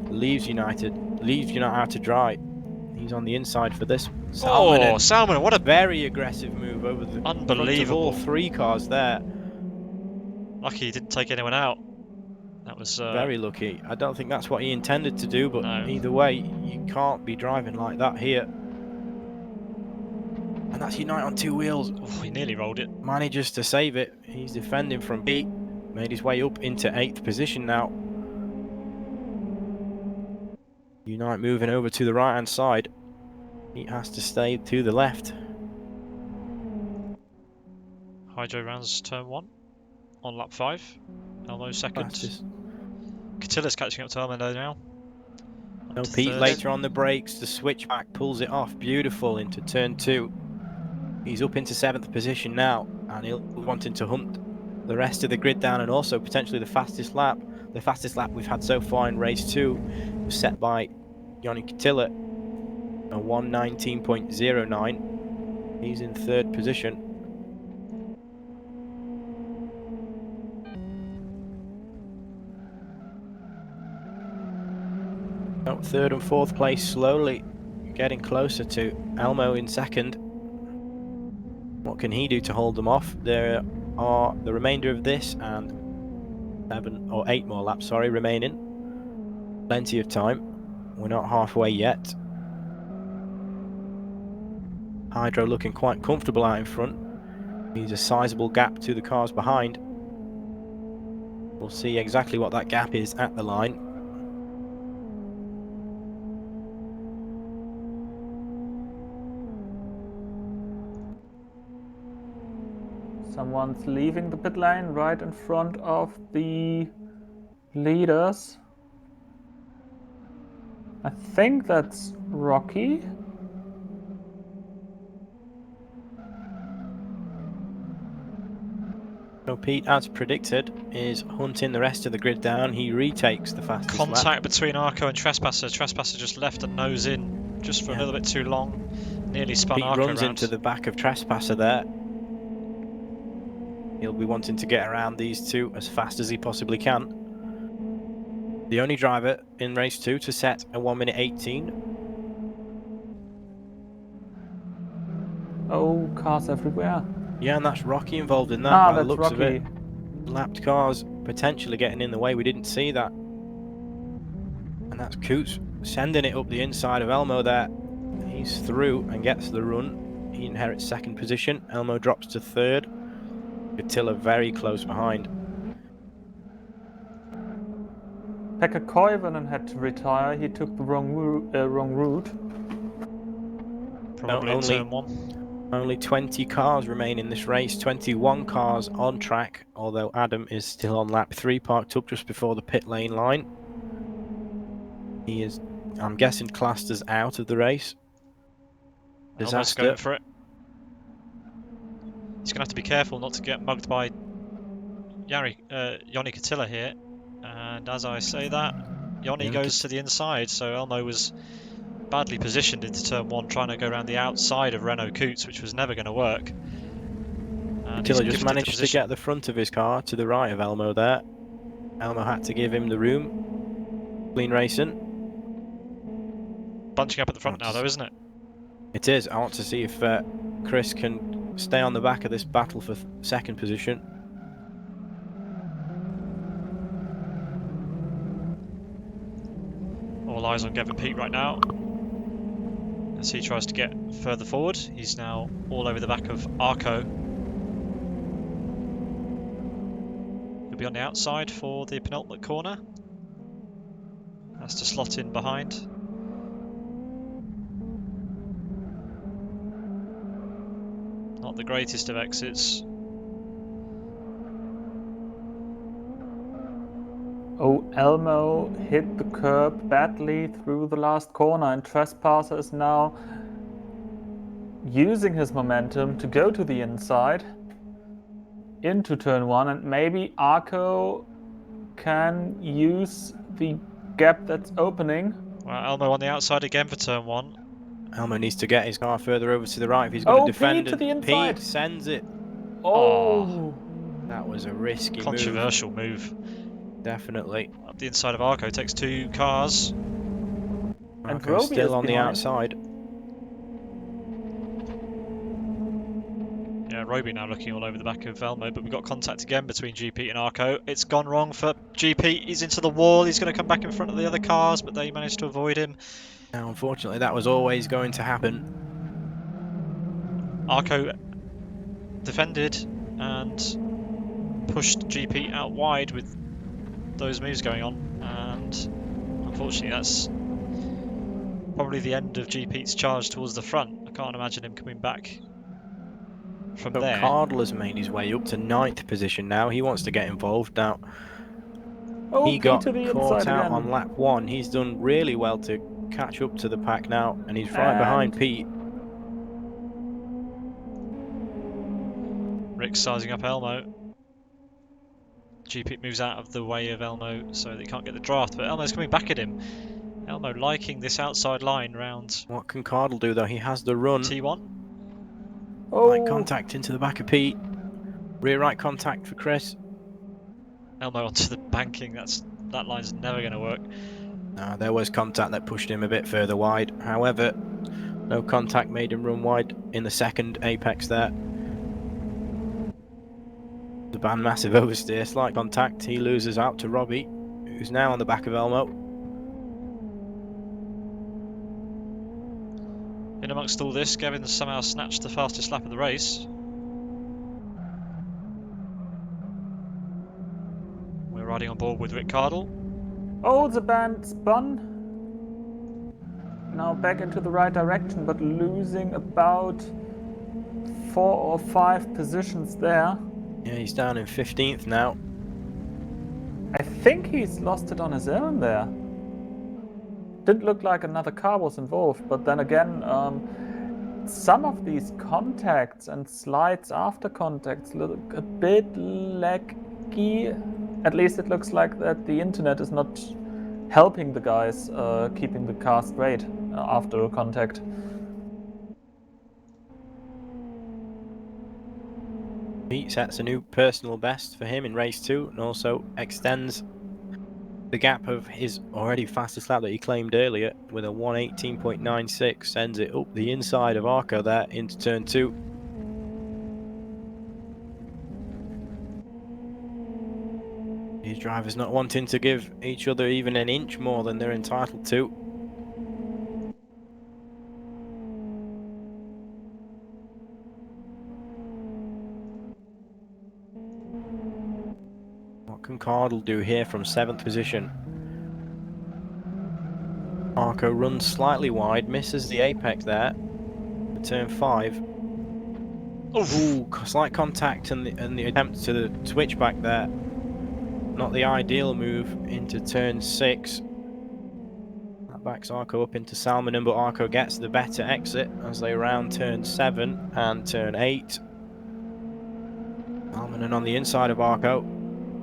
Leaves Unite out to dry. He's on the inside for this. Salmon, what a very aggressive move over the front of all 3 cars there. Lucky he didn't take anyone out. That was very lucky. I don't think that's what he intended to do, but no. Either way, you can't be driving like that here. And that's Unite on 2 wheels. Oh, he nearly rolled it. Manages to save it. He's defending from Pete. Made his way up into 8th position now. Unite moving over to the right hand side. He has to stay to the left. Hydro rounds turn 1 on lap 5. Elmo second. Catilla's catching up to Elmo now. No, Pete later on the brakes. The switchback pulls it off. Beautiful into turn 2. He's up into 7th position now, and he'll be wanting to hunt the rest of the grid down, and also potentially the fastest lap. The fastest lap we've had so far in race 2 was set by Joni Catilla, a 1:19.09. He's in 3rd position. Oh, 3rd and 4th place slowly getting closer to Elmo in 2nd. What can he do to hold them off? There are the remainder of this and 7 or 8 more laps, remaining. Plenty of time. We're not halfway yet. Hydro looking quite comfortable out in front. He's a sizable gap to the cars behind. We'll see exactly what that gap is at the line. Someone's leaving the pit lane right in front of the leaders. I think that's Rocky. So Pete, as predicted, is hunting the rest of the grid down. He retakes the fastest lap. Contact between Arco and Trespasser. Trespasser just left a nose in just for a little bit too long. Nearly spun Pete Arco runs around. into the back of Trespasser there. He'll be wanting to get around these two as fast as he possibly can. The only driver in race 2 to set a 1:18. Oh, cars everywhere. Yeah, and that's Rocky involved in that by the looks of it. Lapped cars potentially getting in the way. We didn't see that. And that's Coots sending it up the inside of Elmo there. He's through and gets the run. He inherits 2nd position. Elmo drops to 3rd. Attila very close behind. Pekka Koivunen had to retire. He took the wrong route. Probably in turn 1. Only 20 cars remain in this race. 21 cars on track, although Adam is still on lap 3, parked up just before the pit lane line. He is, I'm guessing, classed as out of the race. Almost going for it. He's going to have to be careful not to get mugged by Yoni Katilla here. And as I say that, Yoni goes to the inside, so Elmo was badly positioned into turn 1, trying to go around the outside of Renault Coots, which was never going to work. And Katilla just managed to get the front of his car to the right of Elmo there. Elmo had to give him the room. Clean racing. Bunching up at the front now, though, isn't it? It is. I want to see if Chris can stay on the back of this battle for second position. All eyes on Gavin Peak right now, as he tries to get further forward. He's now all over the back of Arco. He'll be on the outside for the penultimate corner. Has to slot in behind. Not the greatest of exits. Oh, Elmo hit the curb badly through the last corner, and Trespasser is now using his momentum to go to the inside into turn 1, and maybe Arco can use the gap that's opening. Well, Elmo on the outside again for turn 1. Elmo needs to get his car further over to the right if he's going to defend. Pete to the inside. Pete sends it. Oh, that was a risky controversial move. Definitely. Up the inside of Arco, takes 2 cars. And Arco's Roby still is on the behind. outside. Yeah, Roby now looking all over the back of Elmo, but we've got contact again between GP and Arco. It's gone wrong for GP. He's into the wall. He's going to come back in front of the other cars, but they managed to avoid him. Now, unfortunately, that was always going to happen. Arco defended and pushed GP out wide with those moves going on, and unfortunately that's probably the end of GP's charge towards the front. I can't imagine him coming back from there. Cardle has made his way up to 9th position now. He wants to get involved now. He got caught out on lap 1. He's done really well to catch up to the pack now, and he's right behind Pete. Rick's sizing up Elmo. GP moves out of the way of Elmo so they can't get the draft, but Elmo's coming back at him. Elmo liking this outside line round. What can Cardle do though? He has the run. T1. Right contact into the back of Pete. Rear right contact for Chris. Elmo onto the banking. That line's never going to work. No, there was contact that pushed him a bit further wide. However, no contact made him run wide in the second apex there. The band massive oversteer, slight contact. He loses out to Robbie, who's now on the back of Elmo. In amongst all this, Gavin's somehow snatched the fastest lap of the race. We're riding on board with Rick Cardle. Oh, the band spun. Now back into the right direction, but losing about 4 or 5 positions there. Yeah, he's down in 15th now. I think he's lost it on his own there. Didn't look like another car was involved, but then again, some of these contacts and slides after contacts look a bit laggy. At least it looks like that the internet is not helping the guys keeping the car straight after a contact. Pete sets a new personal best for him in race 2 and also extends the gap of his already fastest lap that he claimed earlier with a 1:18.96, sends it up the inside of Arco there into turn 2. These drivers not wanting to give each other even an inch more than they're entitled to. What can Cardle do here from 7th position? Arco runs slightly wide, misses the apex there for turn 5. Ooh, slight contact and the attempt to the switchback there. Not the ideal move into turn 6. That backs Arco up into Salmon, but Arco gets the better exit as they round turn 7 and turn 8. Almanen on the inside of Arco.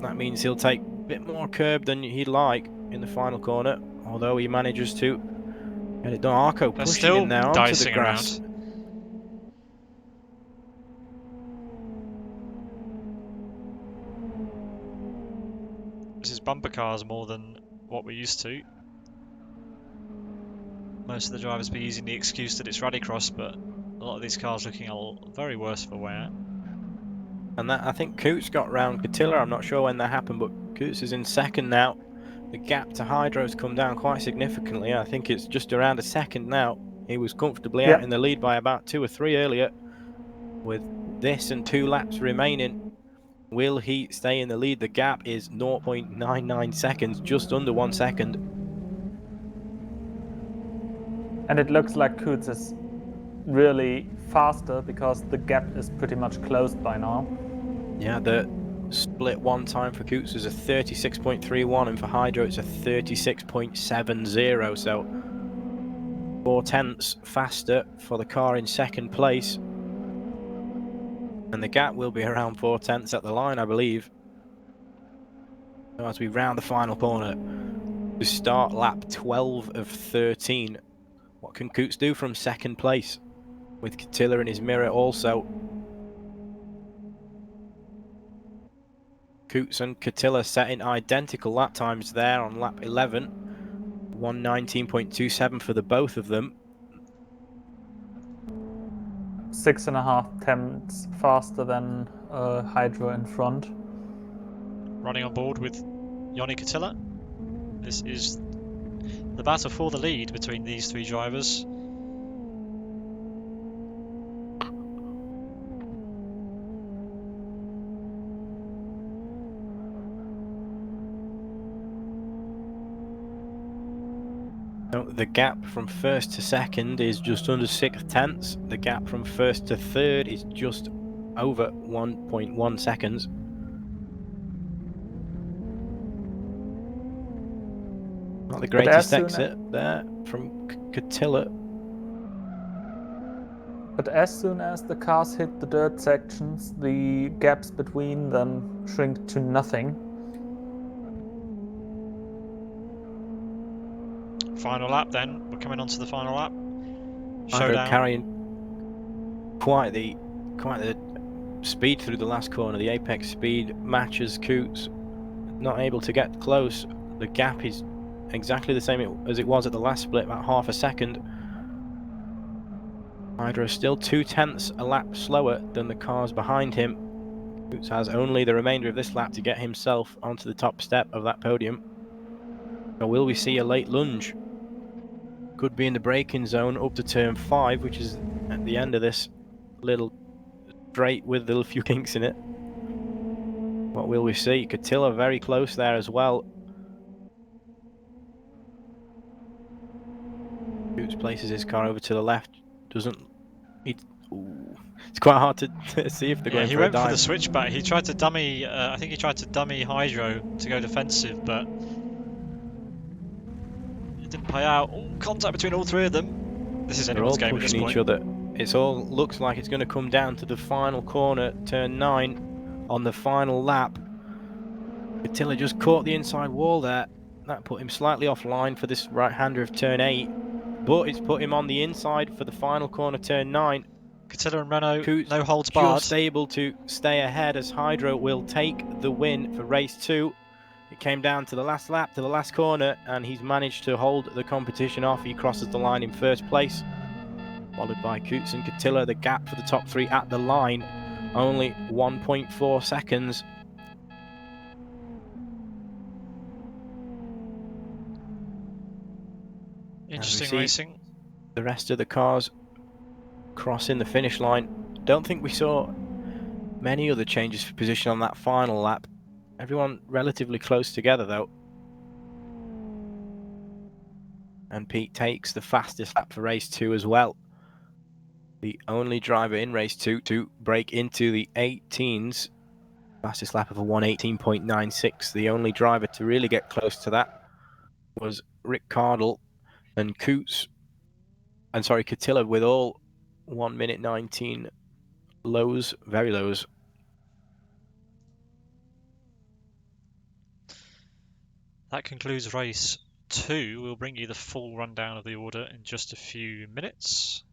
That means he'll take a bit more curb than he'd like in the final corner, although he manages to get it done. Arco They're pushing still him now onto the dicing grass. around. This is bumper cars more than what we're used to. Most of the drivers be using the excuse that it's Rallycross, but a lot of these cars looking very worse for wear. And that, I think Coots got round Catilla. I'm not sure when that happened, but Coots is in second now. The gap to Hydro's come down quite significantly. I think it's just around a second now. He was comfortably out in the lead by about 2 or 3 earlier. With this and 2 laps remaining, will he stay in the lead? The gap is 0.99 seconds, just under 1 second. And it looks like Coots is really faster because the gap is pretty much closed by now. Yeah, the split one time for Coots is a 36.31 and for Hydro it's a 36.70, so 4 tenths faster for the car in second place. And the gap will be around 4 tenths at the line, I believe. So as we round the final corner to start lap 12 of 13. What can Coots do from second place? With Catilla in his mirror also. Coots and Catilla setting identical lap times there on lap 11. 1:19.27 for the both of them. 6.5 tenths faster than Hydro in front. Running on board with Joni Catilla. This is the battle for the lead between these 3 drivers. The gap from first to second is just under 6 tenths. The gap from first to third is just over 1.1 seconds. Not the greatest exit there from Catilla. But as soon as the cars hit the dirt sections, the gaps between them shrink to nothing. Final lap then. We're coming on to the final lap. Showdown. Carrying quite the speed through the last corner. The apex speed matches Coots. Not able to get close. The gap is exactly the same as it was at the last split, about half a second. Hydra is still 2 tenths a lap slower than the cars behind him. Coots has only the remainder of this lap to get himself onto the top step of that podium. So will we see a late lunge? Could be in the braking zone up to turn 5, which is at the end of this little straight with a few kinks in it. What will we see? Catilla very close there as well. Coots places his car over to the left. Doesn't... It's quite hard to see if they're going for a dive. He went for the switchback. He tried to dummy... I think he tried to dummy Hydro to go defensive, but... it didn't pay out. Contact between all 3 of them. This is anyone's game at this point. Each other. It all looks like it's going to come down to the final corner, turn 9, on the final lap. Catilla just caught the inside wall there. That put him slightly offline for this right-hander of turn 8. But it's put him on the inside for the final corner, turn 9. Catilla and Renault, Coots no holds barred. Just able to stay ahead as Hydro will take the win for race 2. It came down to the last lap, to the last corner, and he's managed to hold the competition off. He crosses the line in first place, followed by Coots and Catilla. The gap for the top 3 at the line, only 1.4 seconds. Interesting racing. The rest of the cars crossing the finish line. Don't think we saw many other changes for position on that final lap. Everyone relatively close together though. And Pete takes the fastest lap for race 2 as well. The only driver in race 2 to break into the 18s. Fastest lap of a 1:18.96. The only driver to really get close to that was Rick Cardle. And Catilla with all 1:19 lows, very lows. that concludes race 2. We'll bring you the full rundown of the order in just a few minutes.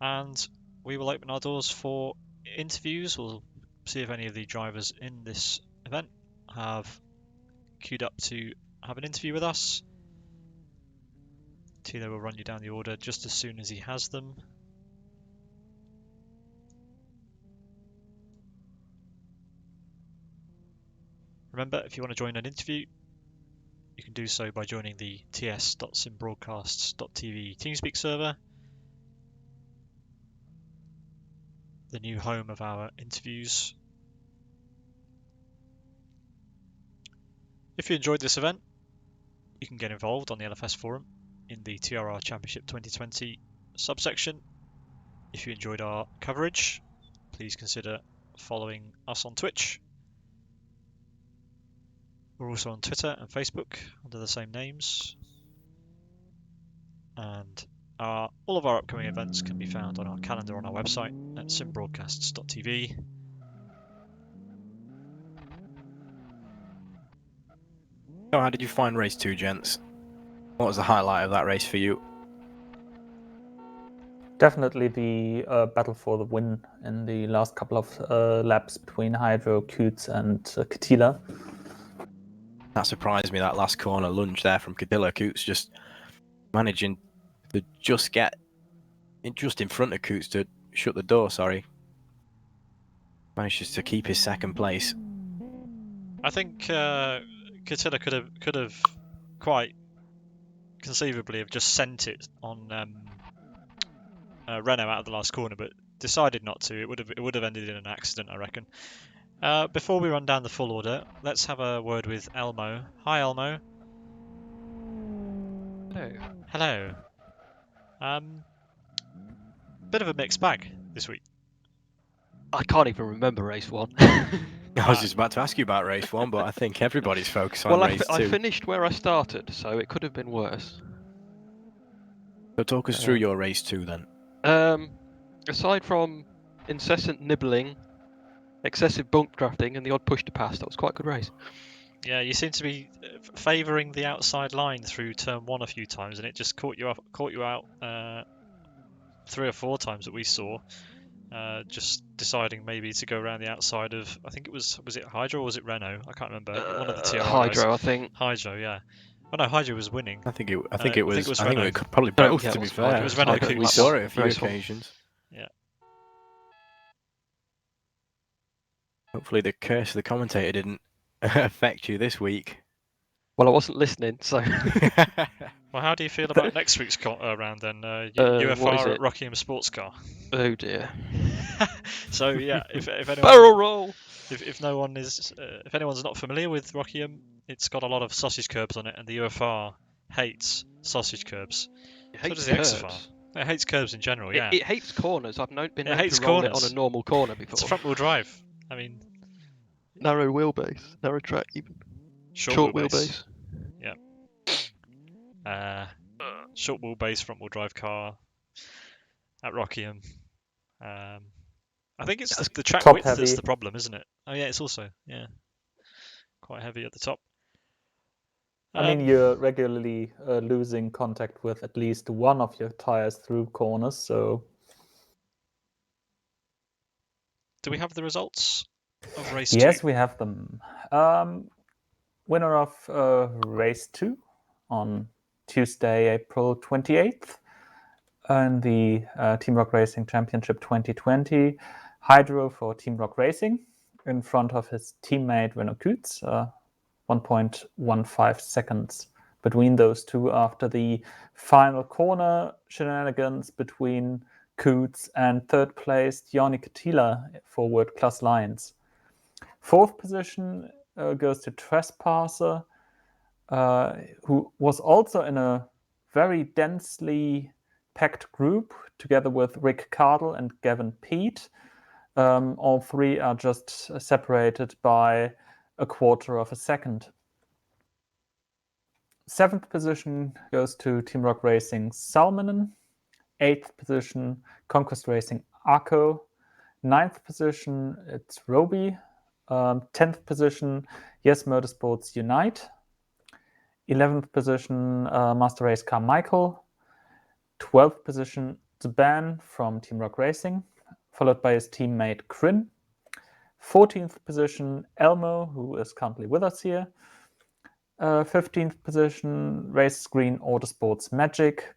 And we will open our doors for interviews. We'll see if any of the drivers in this event have queued up to have an interview with us. Thilo will run you down the order just as soon as he has them. Remember, if you want to join an interview, you can do so by joining the ts.simbroadcasts.tv TeamSpeak server, the new home of our interviews. If you enjoyed this event, you can get involved on the LFS forum in the TRR Championship 2020 subsection. If you enjoyed our coverage, please consider following us on Twitch. We're also on Twitter and Facebook under the same names. And all of our upcoming events can be found on our calendar on our website at simbroadcasts.tv. So how did you find race 2, gents? What was the highlight of that race for you? Definitely the battle for the win in the last couple of laps between Hydro, Coots, and Katila. That surprised me, that last corner lunge there from Cadilla. Coots just managing to just get just in front of Coots to shut the door, Manages to keep his second place. I think Katila could have quite conceivably have just sent it on Renault out of the last corner, but decided not to. It would have ended in an accident, I reckon. Before we run down the full order, let's have a word with Elmo. Hi, Elmo. Hello. Hello. Bit of a mixed bag this week. I can't even remember race 1. I was just about to ask you about race 1, but I think everybody's focused on well, race 2. I finished where I started, so it could have been worse. So talk us through your race 2 then. Aside from incessant nibbling, excessive bump drafting, and the odd push to pass, that was quite a good race. Yeah, you seem to be favouring the outside line through turn 1 a few times, and it just caught you out 3 or 4 times that we saw. Just deciding maybe to go around the outside of, I think it was it Hydro or was it Renault? I can't remember. One of the TRR Hydro, guys. I think. Hydro, yeah. Oh no, Hydro was winning. I think it was Renault. it could probably both, Yeah, to be it fair. was Renault We Coots. saw it a few Race 1. occasions. Yeah. Hopefully the curse of the commentator didn't affect you this week. Well, I wasn't listening, so. Well, how do you feel about next week's round then? What is UFR it? at Rockingham Sports Car. Oh dear. So yeah, if anyone, Barrel roll. if no one is, if anyone's not familiar with Rockingham, it's got a lot of sausage curbs on it, and the UFR hates sausage curbs. It So hates does the XFR. It hates curbs in general. Yeah. It hates corners. I've been known hates to roll corners. it on a normal corner before. It's front wheel drive. I mean, Narrow wheelbase, narrow track even. short wheelbase. Yeah. Short wheelbase front wheel drive car at Rockingham. I think it's the track top width heavy. that's the problem, isn't it? Oh yeah, it's also quite heavy at the top. I mean, you're regularly losing contact with at least one of your tires through corners, so. Do we have the results of race 2? Yes, we have them. Winner of race 2 on Tuesday, April 28th, in the Team Rock Racing Championship 2020. Hydro for Team Rock Racing in front of his teammate Renault Coots. 1.15 seconds between those two after the final corner shenanigans between Coots and third place Yannick Katila for World Class Lions. Fourth position goes to Trespasser, who was also in a very densely packed group together with Rick Cardle and Gavin Peat. All three are just separated by a quarter of a second. Seventh position goes to Team Rock Racing Salminen. Eighth position, Conquest Racing Arco. Ninth position, it's Roby 10th position, Yes Motorsports Unite. 11th position, Master Race Car Michael. 12th position, The Ban from Team Rock Racing, followed by his teammate Kryn. 14th position, Elmo, who is currently with us here. 15th position, Race Green Autosports Magic.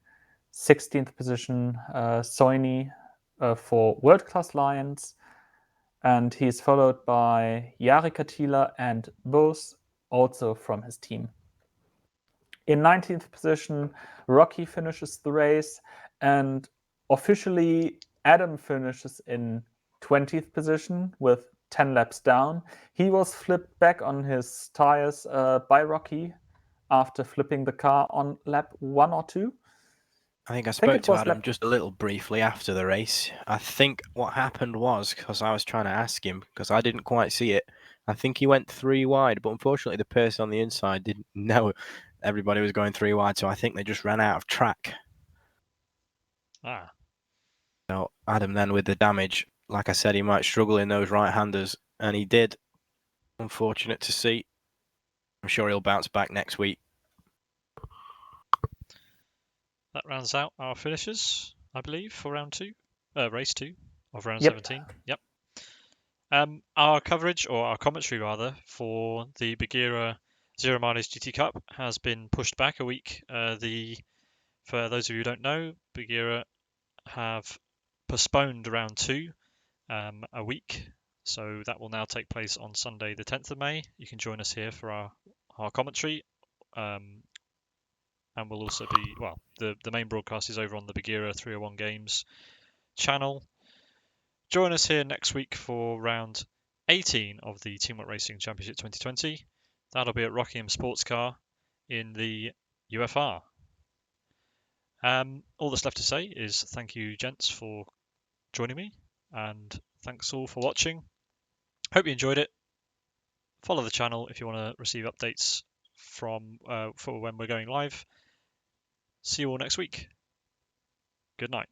16th position, Soini for World Class Lions. And he's followed by Jari Katila and Bose, also from his team. In 19th position, Rocky finishes the race, and officially Adam finishes in 20th position with 10 laps down. He was flipped back on his tires by Rocky after flipping the car on lap 1 or 2. I think I it spoke to was Adam lap- just a little briefly after the race. I think what happened was, because I was trying to ask him, because I didn't quite see it, I think he went 3 wide, but unfortunately the person on the inside didn't know everybody was going 3 wide, so I think they just ran out of track. Ah, So Adam then with the damage, like I said, he might struggle in those right-handers, and he did. Unfortunate to see. I'm sure he'll bounce back next week. that rounds out our finishers, I believe, for round 2, race 2 of round Yep. 17. Yep. Our coverage, or our commentary rather, for the Bagheera Zero Mileage GT Cup has been pushed back a week. For those of you who don't know, Bagheera have postponed round 2 a week, so that will now take place on Sunday the 10th of May. You can join us here for our commentary, and we'll also be, well, the main broadcast is over on the Bagheera 301 Games channel. Join us here next week for round 18 of the Teamwork Racing Championship 2020. That'll be at Rockingham Sports Car in the UFR. All that's left to say is thank you, gents, for joining me, and thanks all for watching. Hope you enjoyed it. Follow the channel if you want to receive updates from for when we're going live. See you all next week. Good night.